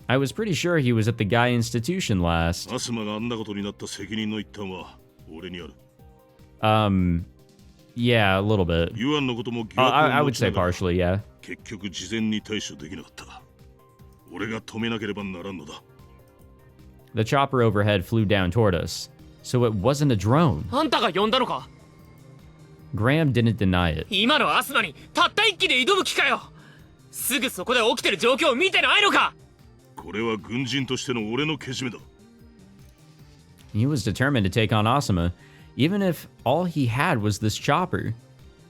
I was pretty sure he was at the Gaia Institution last. アスマがあんなことになった責任の一端は俺にある。Yeah, a little bit. ユアンのことも疑 I 惑を would 持ち say ながら partially, yeah. 結局事前に対処できなかった。俺が止めなければならんのだ。 The chopper overhead flew down toward us. So it wasn't a drone. あんたが呼んだのか？ Graham didn't deny it. 今のアスマにたった一機で挑む気かよ。すぐそこで起きてる状況を見てないのか？ これは軍人としての俺のけじめだ。 He was determined to take on Asuma, even if all he had was this chopper.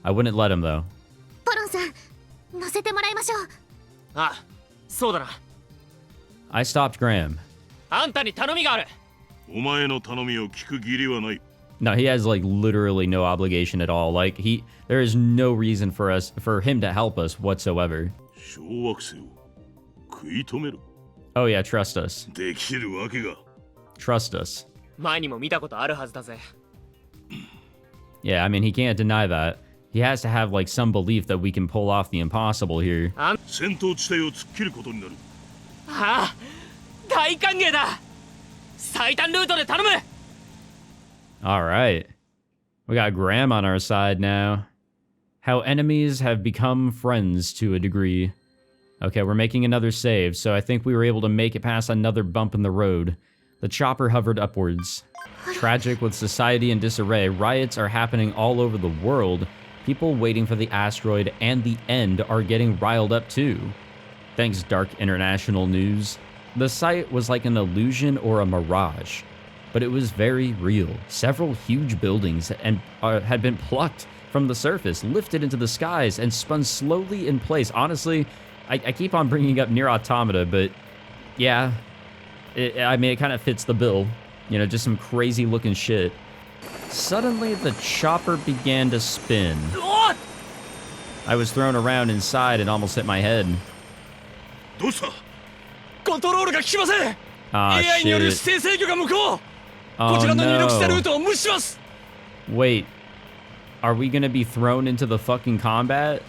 I wouldn't let him, though. ポロンさん、乗せてもらいましょう。あ、そうだな。 I stopped Graham. あんたに頼みがある。お前の頼みを聞く義理はない。 No, he has like literally no obligation at all. Like there is no reason for him to help us whatsoever. 小惑星を食い止める。Oh yeah, trust us. できるわけが。 Trust us. 前にも見たことあるはずだぜ。 Yeah, I mean, he can't deny that. He has to have, like, some belief that we can pull off the impossible here. 戦闘地帯を突っ切ることになる。ああ、大歓迎だ。最短ルートで頼む。 Alright. We got Graham on our side now. How enemies have become friends to a degree. Okay, we're making another save, so I think we were able to make it past another bump in the road. The chopper hovered upwards. Tragic with society in disarray, riots are happening all over the world. People waiting for the asteroid and the end are getting riled up too. Thanks, Dark International News. The sight was like an illusion or a mirage, but it was very real. Several huge buildings had been plucked from the surface, lifted into the skies, and spun slowly in place. Honestly, I keep on bringing up Nier Automata, but yeah, I mean, it kind of fits the bill. You know, just some crazy looking shit. Suddenly, the chopper began to spin. I was thrown around inside and almost hit my head. どうした？コントロールが効きません。 Ah, AI による shit. 姿勢制御が無効。こ Oh ちらの入力したルー no. トを無視します。 Wait, are we gonna be thrown into the fucking combat?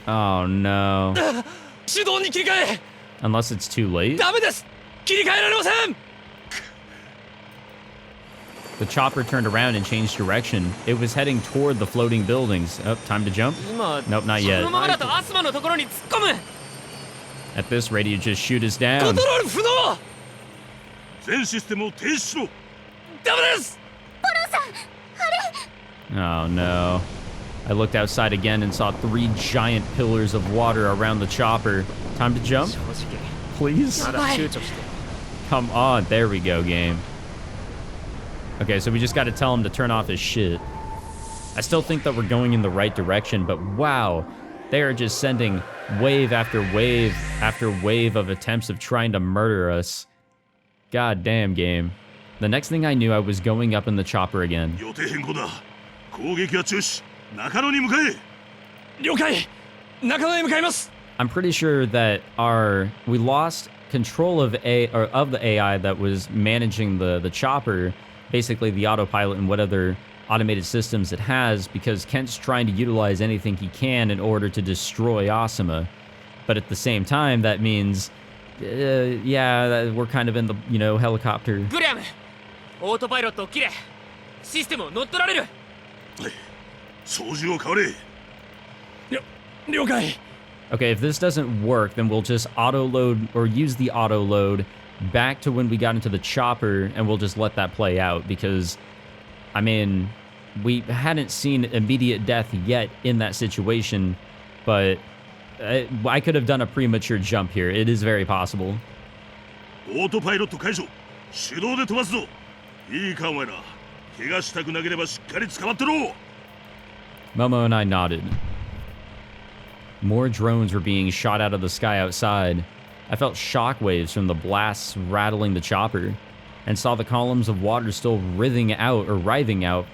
Oh no. 手動に切り替え。 Unless it's too late? ダメです。切り替えられません。 The chopper turned around and changed direction. It was heading toward the floating buildings. Oh, time to jump? 今、 Nope, not こ yet. のままだとアスマのところに突っ込む。 At this rate, you just shoot us コ down. ントロール不能。 全システムを停止しろ。ダメです。 Oh no. I looked outside again and saw 3 giant pillars of water around the chopper. Time to jump? 正直、 Please? まだ躊躇して。 Come on. There we go, game. Okay, so we just gotta tell him to turn off his shit. I still think that we're going in the right direction, but wow. They are just sending wave after wave after wave of attempts of trying to murder us. God damn, game. The next thing I knew, I was going up in the chopper again. 予定変更だ。攻撃は中止。中野に向かえ。了解。中野へ向かいます。 I'm pretty sure that we lost control of the AI that was managing the chopper, basically the autopilot and what other automated systems it has, because Kent's trying to utilize anything he can in order to destroy Asuma. But at the same time, that means, yeah, we're kind of in the, you know, helicopter. グレアム、オートパイロットを切れ。システムを乗っ取られる。操縦を変われ。了解。 Okay, if this doesn't work, then we'll just auto-load or use the auto-load back to when we got into the chopper, and we'll just let that play out, because, I mean, we hadn't seen immediate death yet in that situation, but I could have done a premature jump here. It is very possible. オートパイロット解除。手動で飛ばすぞ。いいかお前ら。怪我したくなければしっかり捕まってろ。 Momo and I nodded. More drones were being shot out of the sky outside. I felt shockwaves from the blasts rattling the chopper, and saw the columns of water still writhing out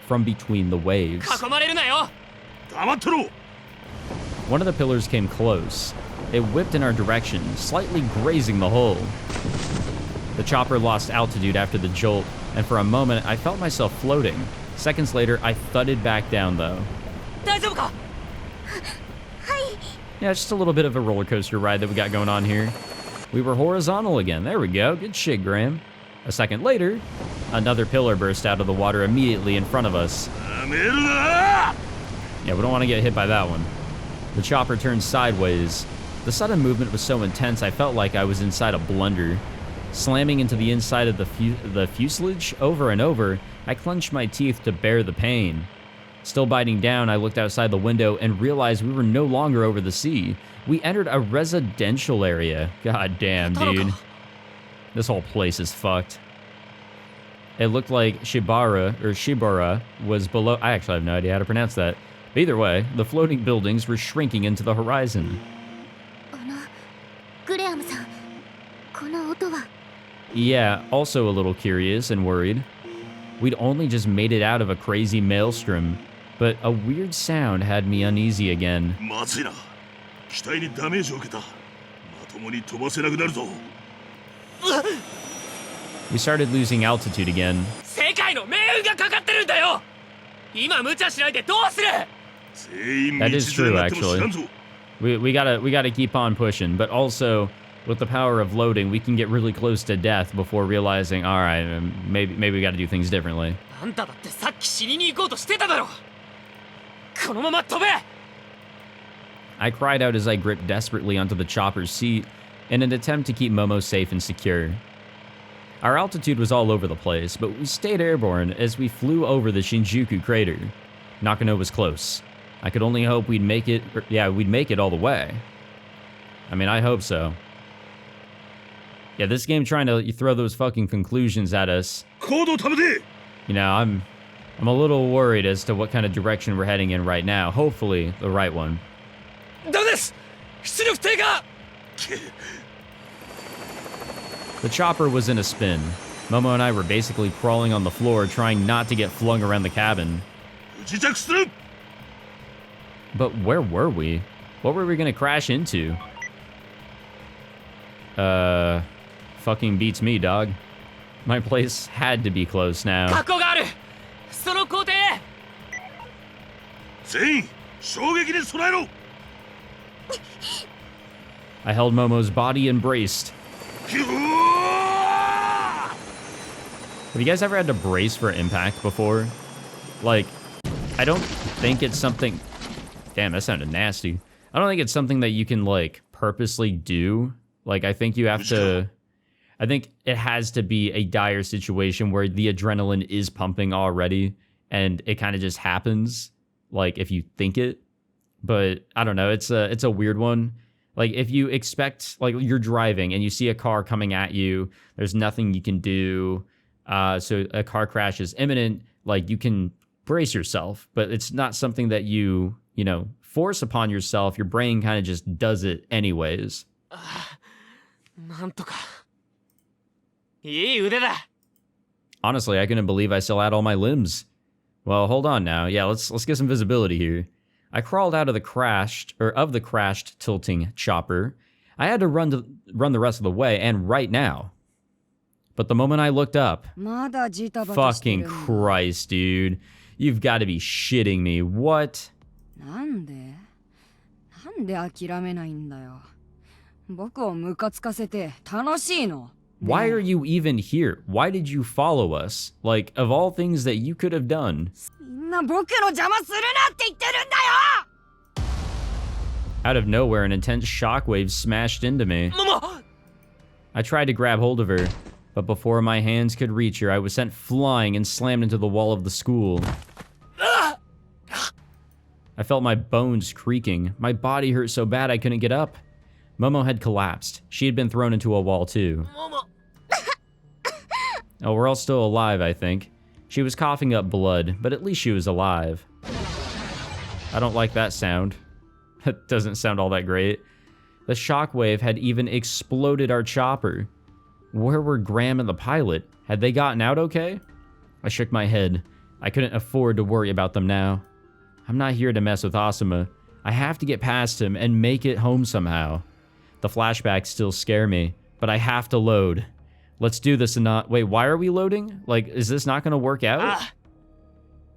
from between the waves. 囲まれるなよ。 黙ってろ。 One of the pillars came close. It whipped in our direction, slightly grazing the hull. The chopper lost altitude after the jolt, and for a moment I felt myself floating. Seconds later, I thudded back down though. 大丈夫か。 Yeah, just a little bit of a roller coaster ride that we got going on here. We were horizontal again. There we go. Good shit, Graham. A second later, another pillar burst out of the water immediately in front of us. やめるな。 Yeah, we don't want to get hit by that one. The chopper turned sideways. The sudden movement was so intense I felt like I was inside a blender. Slamming into the inside of the fuselage over and over, I clenched my teeth to bear the pain. Still biting down, I looked outside the window and realized we were no longer over the sea. We entered a residential area. God damn, dude. This whole place is fucked. It looked like Shibara was below. I actually have no idea how to pronounce that. But either way, the floating buildings were shrinking into the horizon. グレアムさん、この音は。 Yeah, also a little curious and worried. We'd only just made it out of a crazy maelstrom, but a weird sound had me uneasy again. まずいな。機体にダメージを受けた。まともに飛ばせなくなるぞ。We started losing altitude again. 世界の命運がかかってるんだよ。今無茶しないでどうする。全員 That is 道連 true, れになっても知らんぞ。 We gotta keep on pushing, but also with the power of loading, we can get really close to death before realizing, all right, maybe we gotta do things differently. あんただってさっき死にに行こうとしてただろ。このまま飛べ。 I cried out as I gripped desperately onto the chopper's seat in an attempt to keep Momo safe and secure. Our altitude was all over the place, but we stayed airborne as we flew over the Shinjuku crater. Nakano was close. I could only hope we'd make it, we'd make it all the way. I mean, I hope so. Yeah, this game trying to throw those fucking conclusions at us. 行動ためて。 You know, I'm a little worried as to what kind of direction we're heading in right now. Hopefully, the right one. ダメです。出力低下。 The chopper was in a spin. Momo and I were basically crawling on the floor, trying not to get flung around the cabin. 不時着する。 But where were we? What were we gonna crash into? Fucking beats me, dog. My place had to be close now. 確保がある。その工程へ。全員衝撃に備えろ。 I held Momo's body and braced. ぎゅー Have you guys ever had to brace for impact before? Like, I don't think it's something... Damn, that sounded nasty. I don't think it's something that you can, like, purposely do. Like, I think you have to... I think it has to be a dire situation where the adrenaline is pumping already, and it kind of just happens, like, if you think it. But, I don't know, it's a weird one. Like, if you expect, like, you're driving and you see a car coming at you, there's nothing you can do, so a car crash is imminent, like, you can brace yourself, but it's not something that you know, force upon yourself. Your brain kind of just does it anyways. なんとか。いい腕だ。 Honestly, I couldn't believe I still had all my limbs. Well, hold on now. Yeah, let's get some visibility here. I crawled out of the crashed tilting chopper. I had to run the rest of the way, and right now. But the moment I looked up, fucking Christ, dude. You've got to be shitting me. What? なんで諦めないんだよ。僕をムカつかせて楽しいの。 Why are you even here? Why did you follow us? Like, of all things that you could have done. みんな僕の邪魔するなって言ってるんだよ。 Out of nowhere, an intense shockwave smashed into me. Momo! I tried to grab hold of her, but before my hands could reach her, I was sent flying and slammed into the wall of the school. I felt my bones creaking. My body hurt so bad I couldn't get up. Momo had collapsed. She had been thrown into a wall too. Momo! Oh, we're all still alive, I think. She was coughing up blood, but at least she was alive. I don't like that sound. It doesn't sound all that great. The shockwave had even exploded our chopper. Where were Graham and the pilot? Had they gotten out okay? I shook my head. I couldn't afford to worry about them now. I'm not here to mess with Asuma. I have to get past him and make it home somehow. The flashbacks still scare me, but I have to load. Let's do this and not... Wait, why are we loading? Like, is this not gonna work out?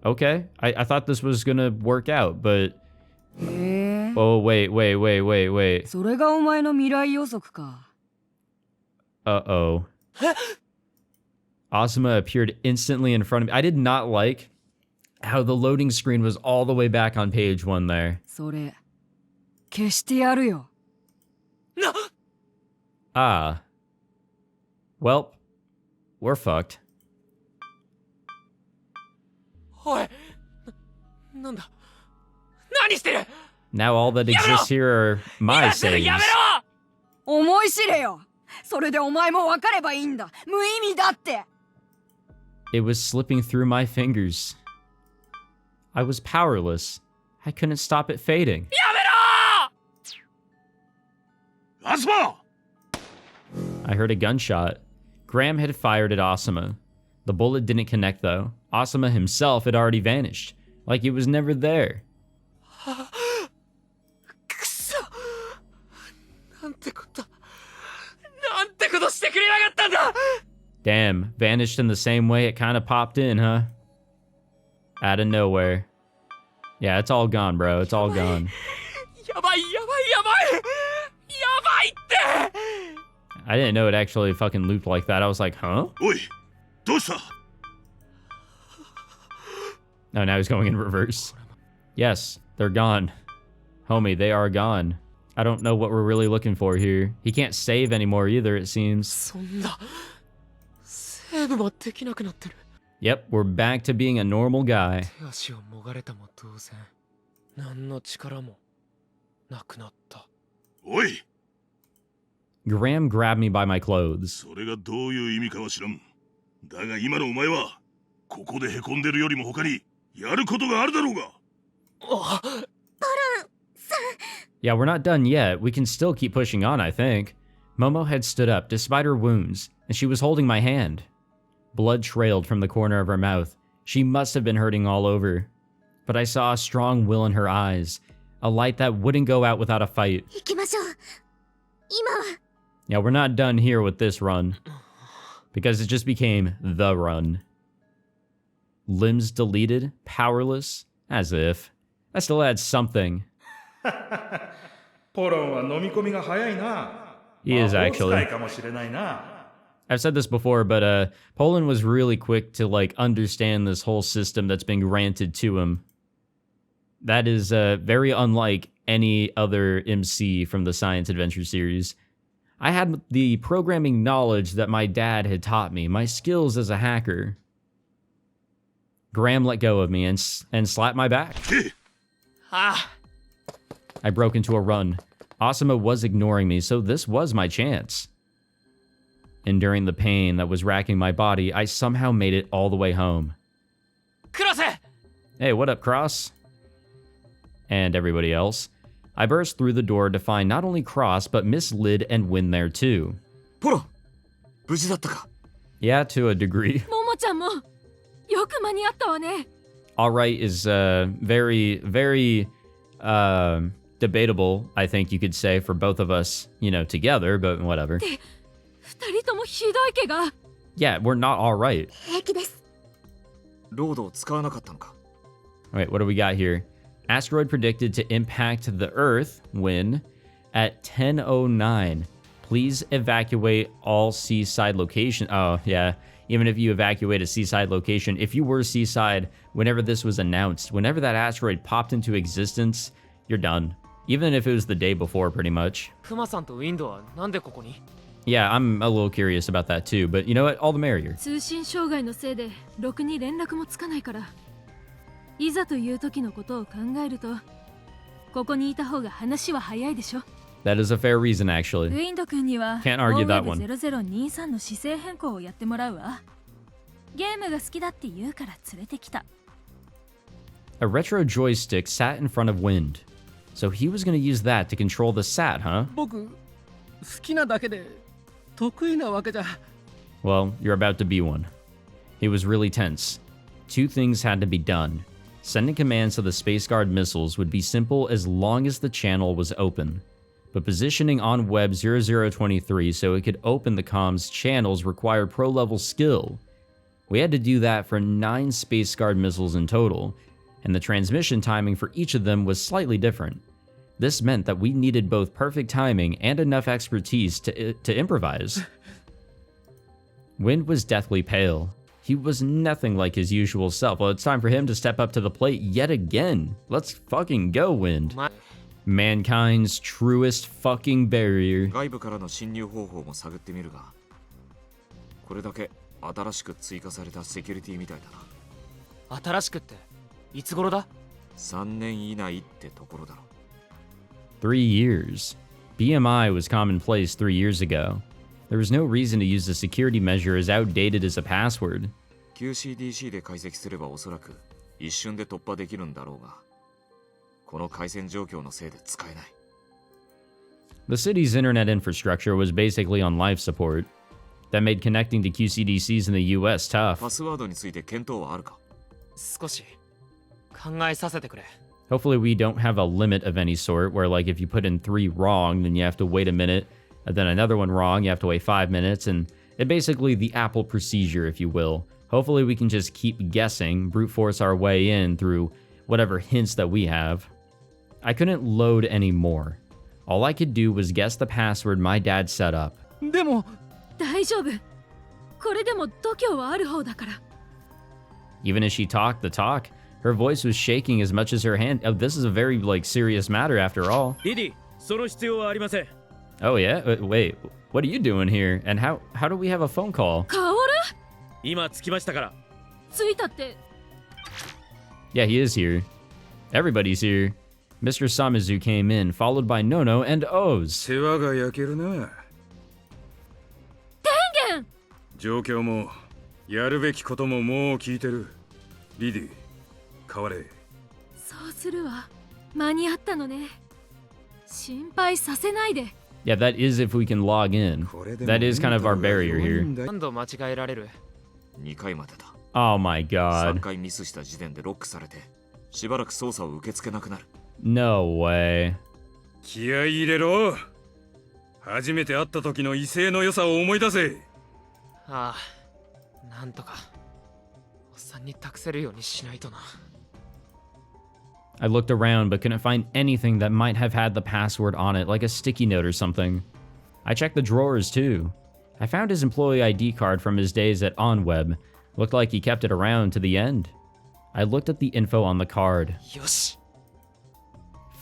Okay, I thought this was gonna work out, but... Oh, wait. それがお前の未来予測か。 Uh-oh. Asuma appeared instantly in front of me. I did not like how the loading screen was all the way back on page 1 there. それ消してやるよ。 Ah. Well, we're fucked. おい。なんだ。何してる。 Now all that exists here are my 今すぐ saves. やめろ。思い知れよ。それでお前も分かればいいんだ。無意味だって。 It was slipping through my fingers. I was powerless. I couldn't stop it fading. やめろ。 Asuma! I heard a gunshot. Graham had fired at Asuma. The bullet didn't connect though. Asuma himself had already vanished, like he was never there. くそ。なんてことしててくれやがったんだ。 Damn, vanished in the same way it kind of popped in, huh? Out of nowhere. Yeah, it's all gone, bro. It's all gone. やばいやばいやばいやばいって。 I didn't know it actually fucking looped like that. I was like, huh? おい、どうした？ Oh, now he's going in reverse. Yes, they're gone. Homie, they are gone. I don't know what we're really looking for here. He can't save anymore either, it seems. そんなセーブもできなくなってる。 Yep, we're back to being a normal guy. 手足をもがれたも同然。何の力もなくなった。おい、 Graham grabbed me by my clothes. それがどういう意味かは知らん。だが今のお前はここでへこんでるよりも他にやることがあるだろうが。あ、 Yeah, we're not done yet. We can still keep pushing on, I think. Momo had stood up despite her wounds, and she was holding my hand. Blood trailed from the corner of her mouth. She must have been hurting all over. But I saw a strong will in her eyes, a light that wouldn't go out without a fight. 行きましょう。今は。 Yeah, we're not done here with this run, because it just became the run. Limbs deleted, powerless, as if. I still had something. ポロンは飲み込みが早いな。 He is 魔法 actually. 使いかもしれないな。 I've said this before, but Pollon was really quick to like understand this whole system that's been granted to him. That is very unlike any other MC from the Science Adventure series. I had the programming knowledge that my dad had taught me, my skills as a hacker. Graham let go of me and slapped my back. あ、 I broke into a run. Asuma was ignoring me, so this was my chance. Enduring the pain that was racking my body, I somehow made it all the way home. クロス。 Hey, what up, Cross? And everybody else. I burst through the door to find not only Cross, but Miss Lid and Win there too. ポロン、無事だったか？ Yeah, to a degree. ももちゃんもよく間に合ったわね。 Alright is very, very debatable, I think you could say, for both of us, you know, together, but whatever. 二人ともひどい怪我。 Yeah, we're not alright. 平気です。ロードを使わなかったのか？ Wait, what do we got here? Asteroid predicted to impact the Earth when at 10:09. Please evacuate all seaside location. Oh, yeah. Even if you evacuate a seaside location, if you were seaside whenever this was announced, whenever that asteroid popped into existence, you're done. Even if it was the day before, pretty much. クマさんとウィンドはなんでここに？ Yeah, I'm a little curious about that too, but you know what? All the merrier. 通信障害のせいでろくに連絡もつかないから、いざという時のことを考えると、ここにいた方が話は早いでしょ。 That is a fair reason, ウ actually. ィンド君には Can't argue that one. 0023の姿勢変更をやってもらうわ。ゲームが好きだって言うから連れてきた。 A retro joystick sat in front of Wind. So he was going to use that to control the SAT, huh? 僕好きなだけで得意なわけじゃ。 Well, you're about to be one. He was really tense. Two things had to be done. Sending commands to the Space Guard missiles would be simple as long as the channel was open. But positioning on Web 0023 so it could open the comms channels required pro-level skill. We had to do that for 9 Space Guard missiles in total, and the transmission timing for each of them was slightly different. This meant that we needed both perfect timing and enough expertise to improvise. Wind was deathly pale. He was nothing like his usual self. Well, it's time for him to step up to the plate yet again. Let's fucking go, Wind. Mankind's truest fucking barrier. 外部からの侵入方法も探ってみるが、これだけ新しく追加されたセキュリティみたいだな。新しくっていつ頃だ？3年以内ってところだろ。 3 years. BMI was commonplace 3 years ago. There was no reason to use a security measure as outdated as a password. QCDC で解析すればおそらく一瞬で突破できるんだろうが、この回線状況のせいで使えない。The city's internet infrastructure was basically on life support. That made connecting to QCDCs in the US tough. パスワードについて検討はあるか？少し考えさせてくれ。 Hopefully we don't have a limit of any sort where like if you put in 3 wrong, then you have to wait a minute and then another one wrong, you have to wait 5 minutes, and it basically the Apple procedure, if you will. Hopefully we can just keep guessing, brute force our way in through whatever hints that we have. I couldn't load anymore. All I could do was guess the password my dad set up. でも大丈夫。これでも度胸はある方だから。 Even as she talked the talk, her voice was shaking as much as her hand. Oh, this is a very, serious matter after all. リディ、その必要はありません。 Oh yeah? Wait, what are you doing here? And how do we have a phone call? カオル？今着きましたから。着いたって。 Yeah, he is here. Everybody's here. Mr. Samizu came in, followed by Nono and Oz. 世話が焼けるな。天元！状況もやるべきことももう聞いてる。リディ、代われ。そうするわ。間に合ったのね。心配させないで。 Yeah, that is if we can log in. That is kind of our barrier here. 何度間違えられる？ 2回までだ。 Oh my god. 3回ミスした時点でロックされて、しばらく操作を受け付けなくなる。 No way. 気合い入れろ。初めて会った時の威勢の良さを思い出せ。ああ、なんとかおっさんに託せるようにしないとな。 I looked around but couldn't find anything that might have had the password on it, like a sticky note or something. I checked the drawers too. I found his employee ID card from his days at OnWeb. Looked like he kept it around to the end. I looked at the info on the card. よし。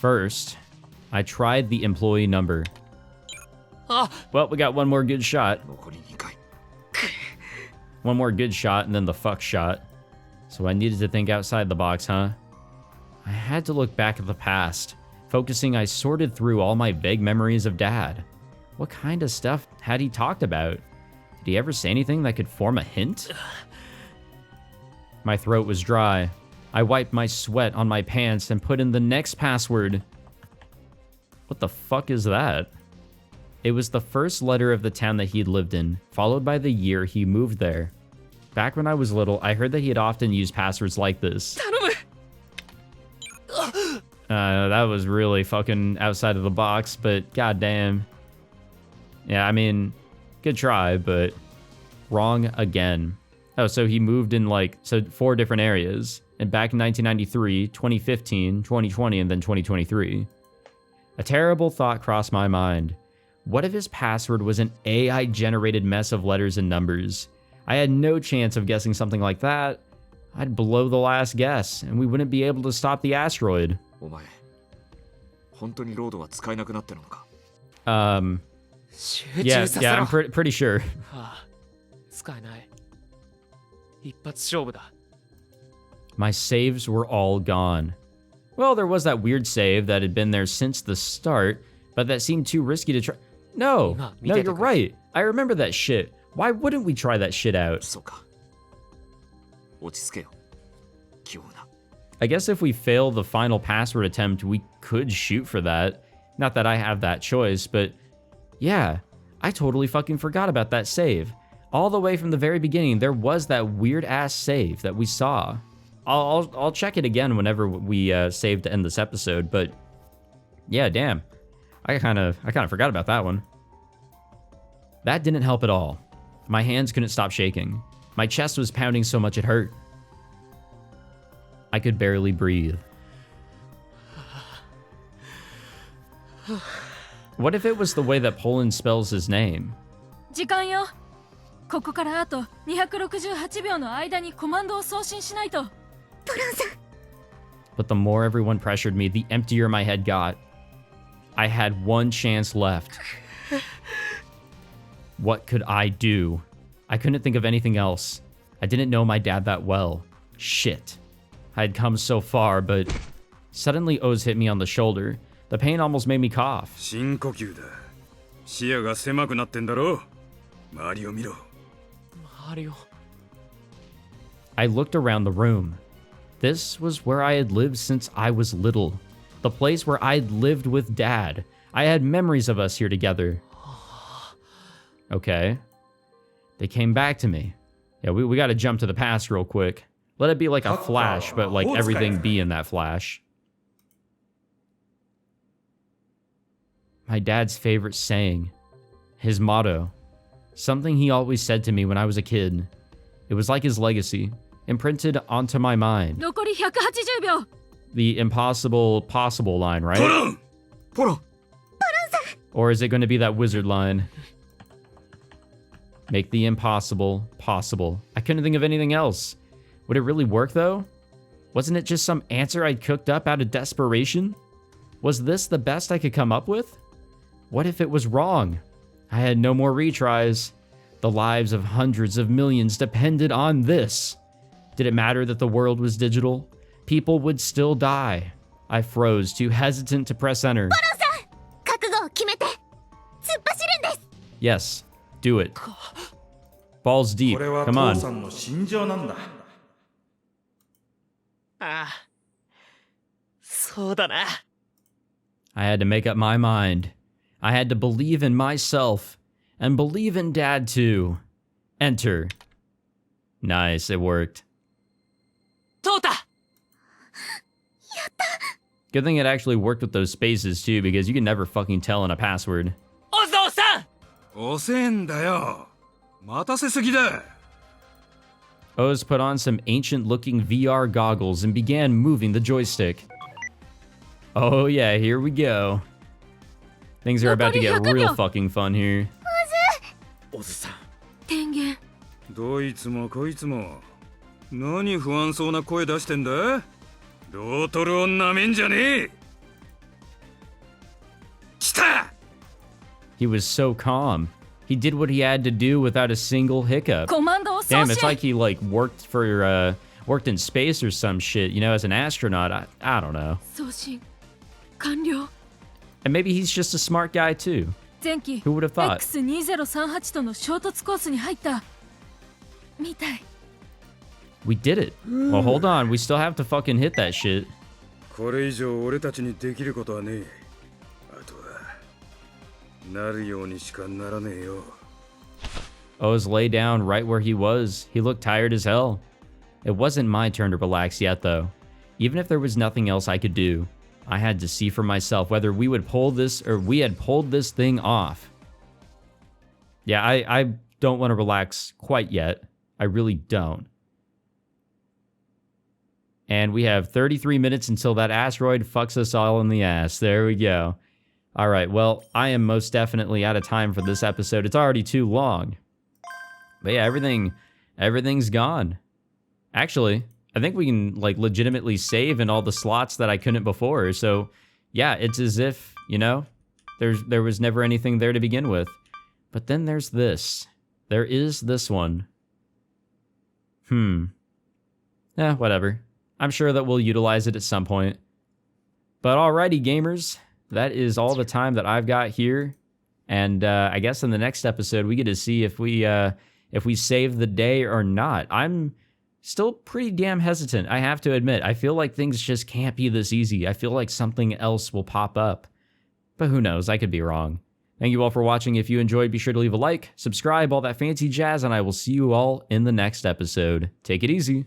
First, I tried the employee number. Ah! Well, we got one more good shot. 残り2回。 One more good shot and then the fuck shot. So I needed to think outside the box, huh? I had to look back at the past. Focusing, I sorted through all my vague memories of Dad. What kind of stuff had he talked about? Did he ever say anything that could form a hint? My throat was dry. I wiped my sweat on my pants and put in the next password. What the fuck is that? It was the first letter of the town that he'd lived in, followed by the year he moved there. Back when I was little, I heard that he'd often use passwords like this. That was really fucking outside of the box, but goddamn. Yeah, I mean, good try, but wrong again. Oh, so he moved in 4 different areas. And back in 1993, 2015, 2020, and then 2023. A terrible thought crossed my mind. What if his password was an AI-generated mess of letters and numbers? I had no chance of guessing something like that. I'd blow the last guess, and we wouldn't be able to stop the asteroid. お前、本当にロードは使えなくなってるのか? Yeah, I'm pretty sure. ああ、使えない。一発勝負だ。 My saves were all gone. Well, there was that weird save that had been there since the start, but that seemed too risky to try. No, you're right. I remember that shit. Why wouldn't we try that shit out? そうか。落ち着けよ。気をな。 I guess if we fail the final password attempt, we could shoot for that. Not that I have that choice, but yeah, I totally fucking forgot about that save. All the way from the very beginning, there was that weird-ass save that we saw. I'll check it again whenever we save to end this episode, but yeah, damn. I kind of forgot about that one. That didn't help at all. My hands couldn't stop shaking. My chest was pounding so much it hurt. I could barely breathe. What if it was the way that Pollon spells his name? 時間よ。ここからあと268秒の間にコマンドを送信しないと。ポロンさん。 But the more everyone pressured me, the emptier my head got. I had one chance left. What could I do? I couldn't think of anything else. I didn't know my dad that well. Shit. I had come so far, but suddenly Oz hit me on the shoulder. The pain almost made me cough. 深呼吸だ。視野が狭くなってんだろ。周りを見ろ。周りを。 I looked around the room. This was where I had lived since I was little. The place where I'd lived with Dad. I had memories of us here together. Okay. They came back to me. Yeah, we gotta jump to the past real quick. Let it be like a flash, but like everything be in that flash. My dad's favorite saying. His motto. Something he always said to me when I was a kid. It was like his legacy, imprinted onto my mind. 残り180秒 The impossible possible line, right? Pollon! Or is it going to be that wizard line? Make the impossible possible. I couldn't think of anything else. Would it really work though? Wasn't it just some answer I'd cooked up out of desperation? Was this the best I could come up with? What if it was wrong? I had no more retries. The lives of hundreds of millions depended on this. Did it matter that the world was digital? People would still die. I froze, too hesitant to press enter. 覚悟を決めて突っ走るんです Yes, do it. Balls deep. これは Come 父 on. さんの心情なんだ。ああ、そうだな。 I had to make up my mind. I had to believe in myself and believe in Dad too. Enter. Nice, it worked. 通った。 Good thing it actually worked with those spaces too, because you can never fucking tell in a password. お父さん。遅えんだよ。待たせすぎだ。 Oz put on some ancient-looking VR goggles and began moving the joystick. Oh yeah, here we go. Things are about to get real fucking fun here. オズさん。電源どいつもこいつも。何不安そうな声出してんだ？ロートルをなめんじゃねえ。来た！ He was so calm. He did what he had to do without a single hiccup. コマンドを送 Damn, it's 信 like he worked in space or some shit, you know, as an astronaut. I don't know. 送信完了 And maybe he's just a smart guy too. 前期 Who would have thought? X2038 との衝突コースに入ったみたい We did it. Well, hold on. We still have to fucking hit that shit. これ以上俺たちにできることはねえ。あとはなるようにしかならねえよ。Oz lay down right where he was. He looked tired as hell. It wasn't my turn to relax yet, though. Even if there was nothing else I could do, I had to see for myself whether we would pull this or we had pulled this thing off. Yeah, I don't want to relax quite yet. I really don't. And we have 33 minutes until that asteroid fucks us all in the ass. There we go. All right, well, I am most definitely out of time for this episode. It's already too long. But yeah, everything's gone. Actually, I think we can like legitimately save in all the slots that I couldn't before. So yeah, it's as if, you know, there was never anything there to begin with. But then there's this. There is this one. Whatever. I'm sure that we'll utilize it at some point. But alrighty, gamers. That is all the time that I've got here. And I guess in the next episode, we get to see if we save the day or not. I'm still pretty damn hesitant, I have to admit. I feel like things just can't be this easy. I feel like something else will pop up. But who knows? I could be wrong. Thank you all for watching. If you enjoyed, be sure to leave a like, subscribe, all that fancy jazz, and I will see you all in the next episode. Take it easy.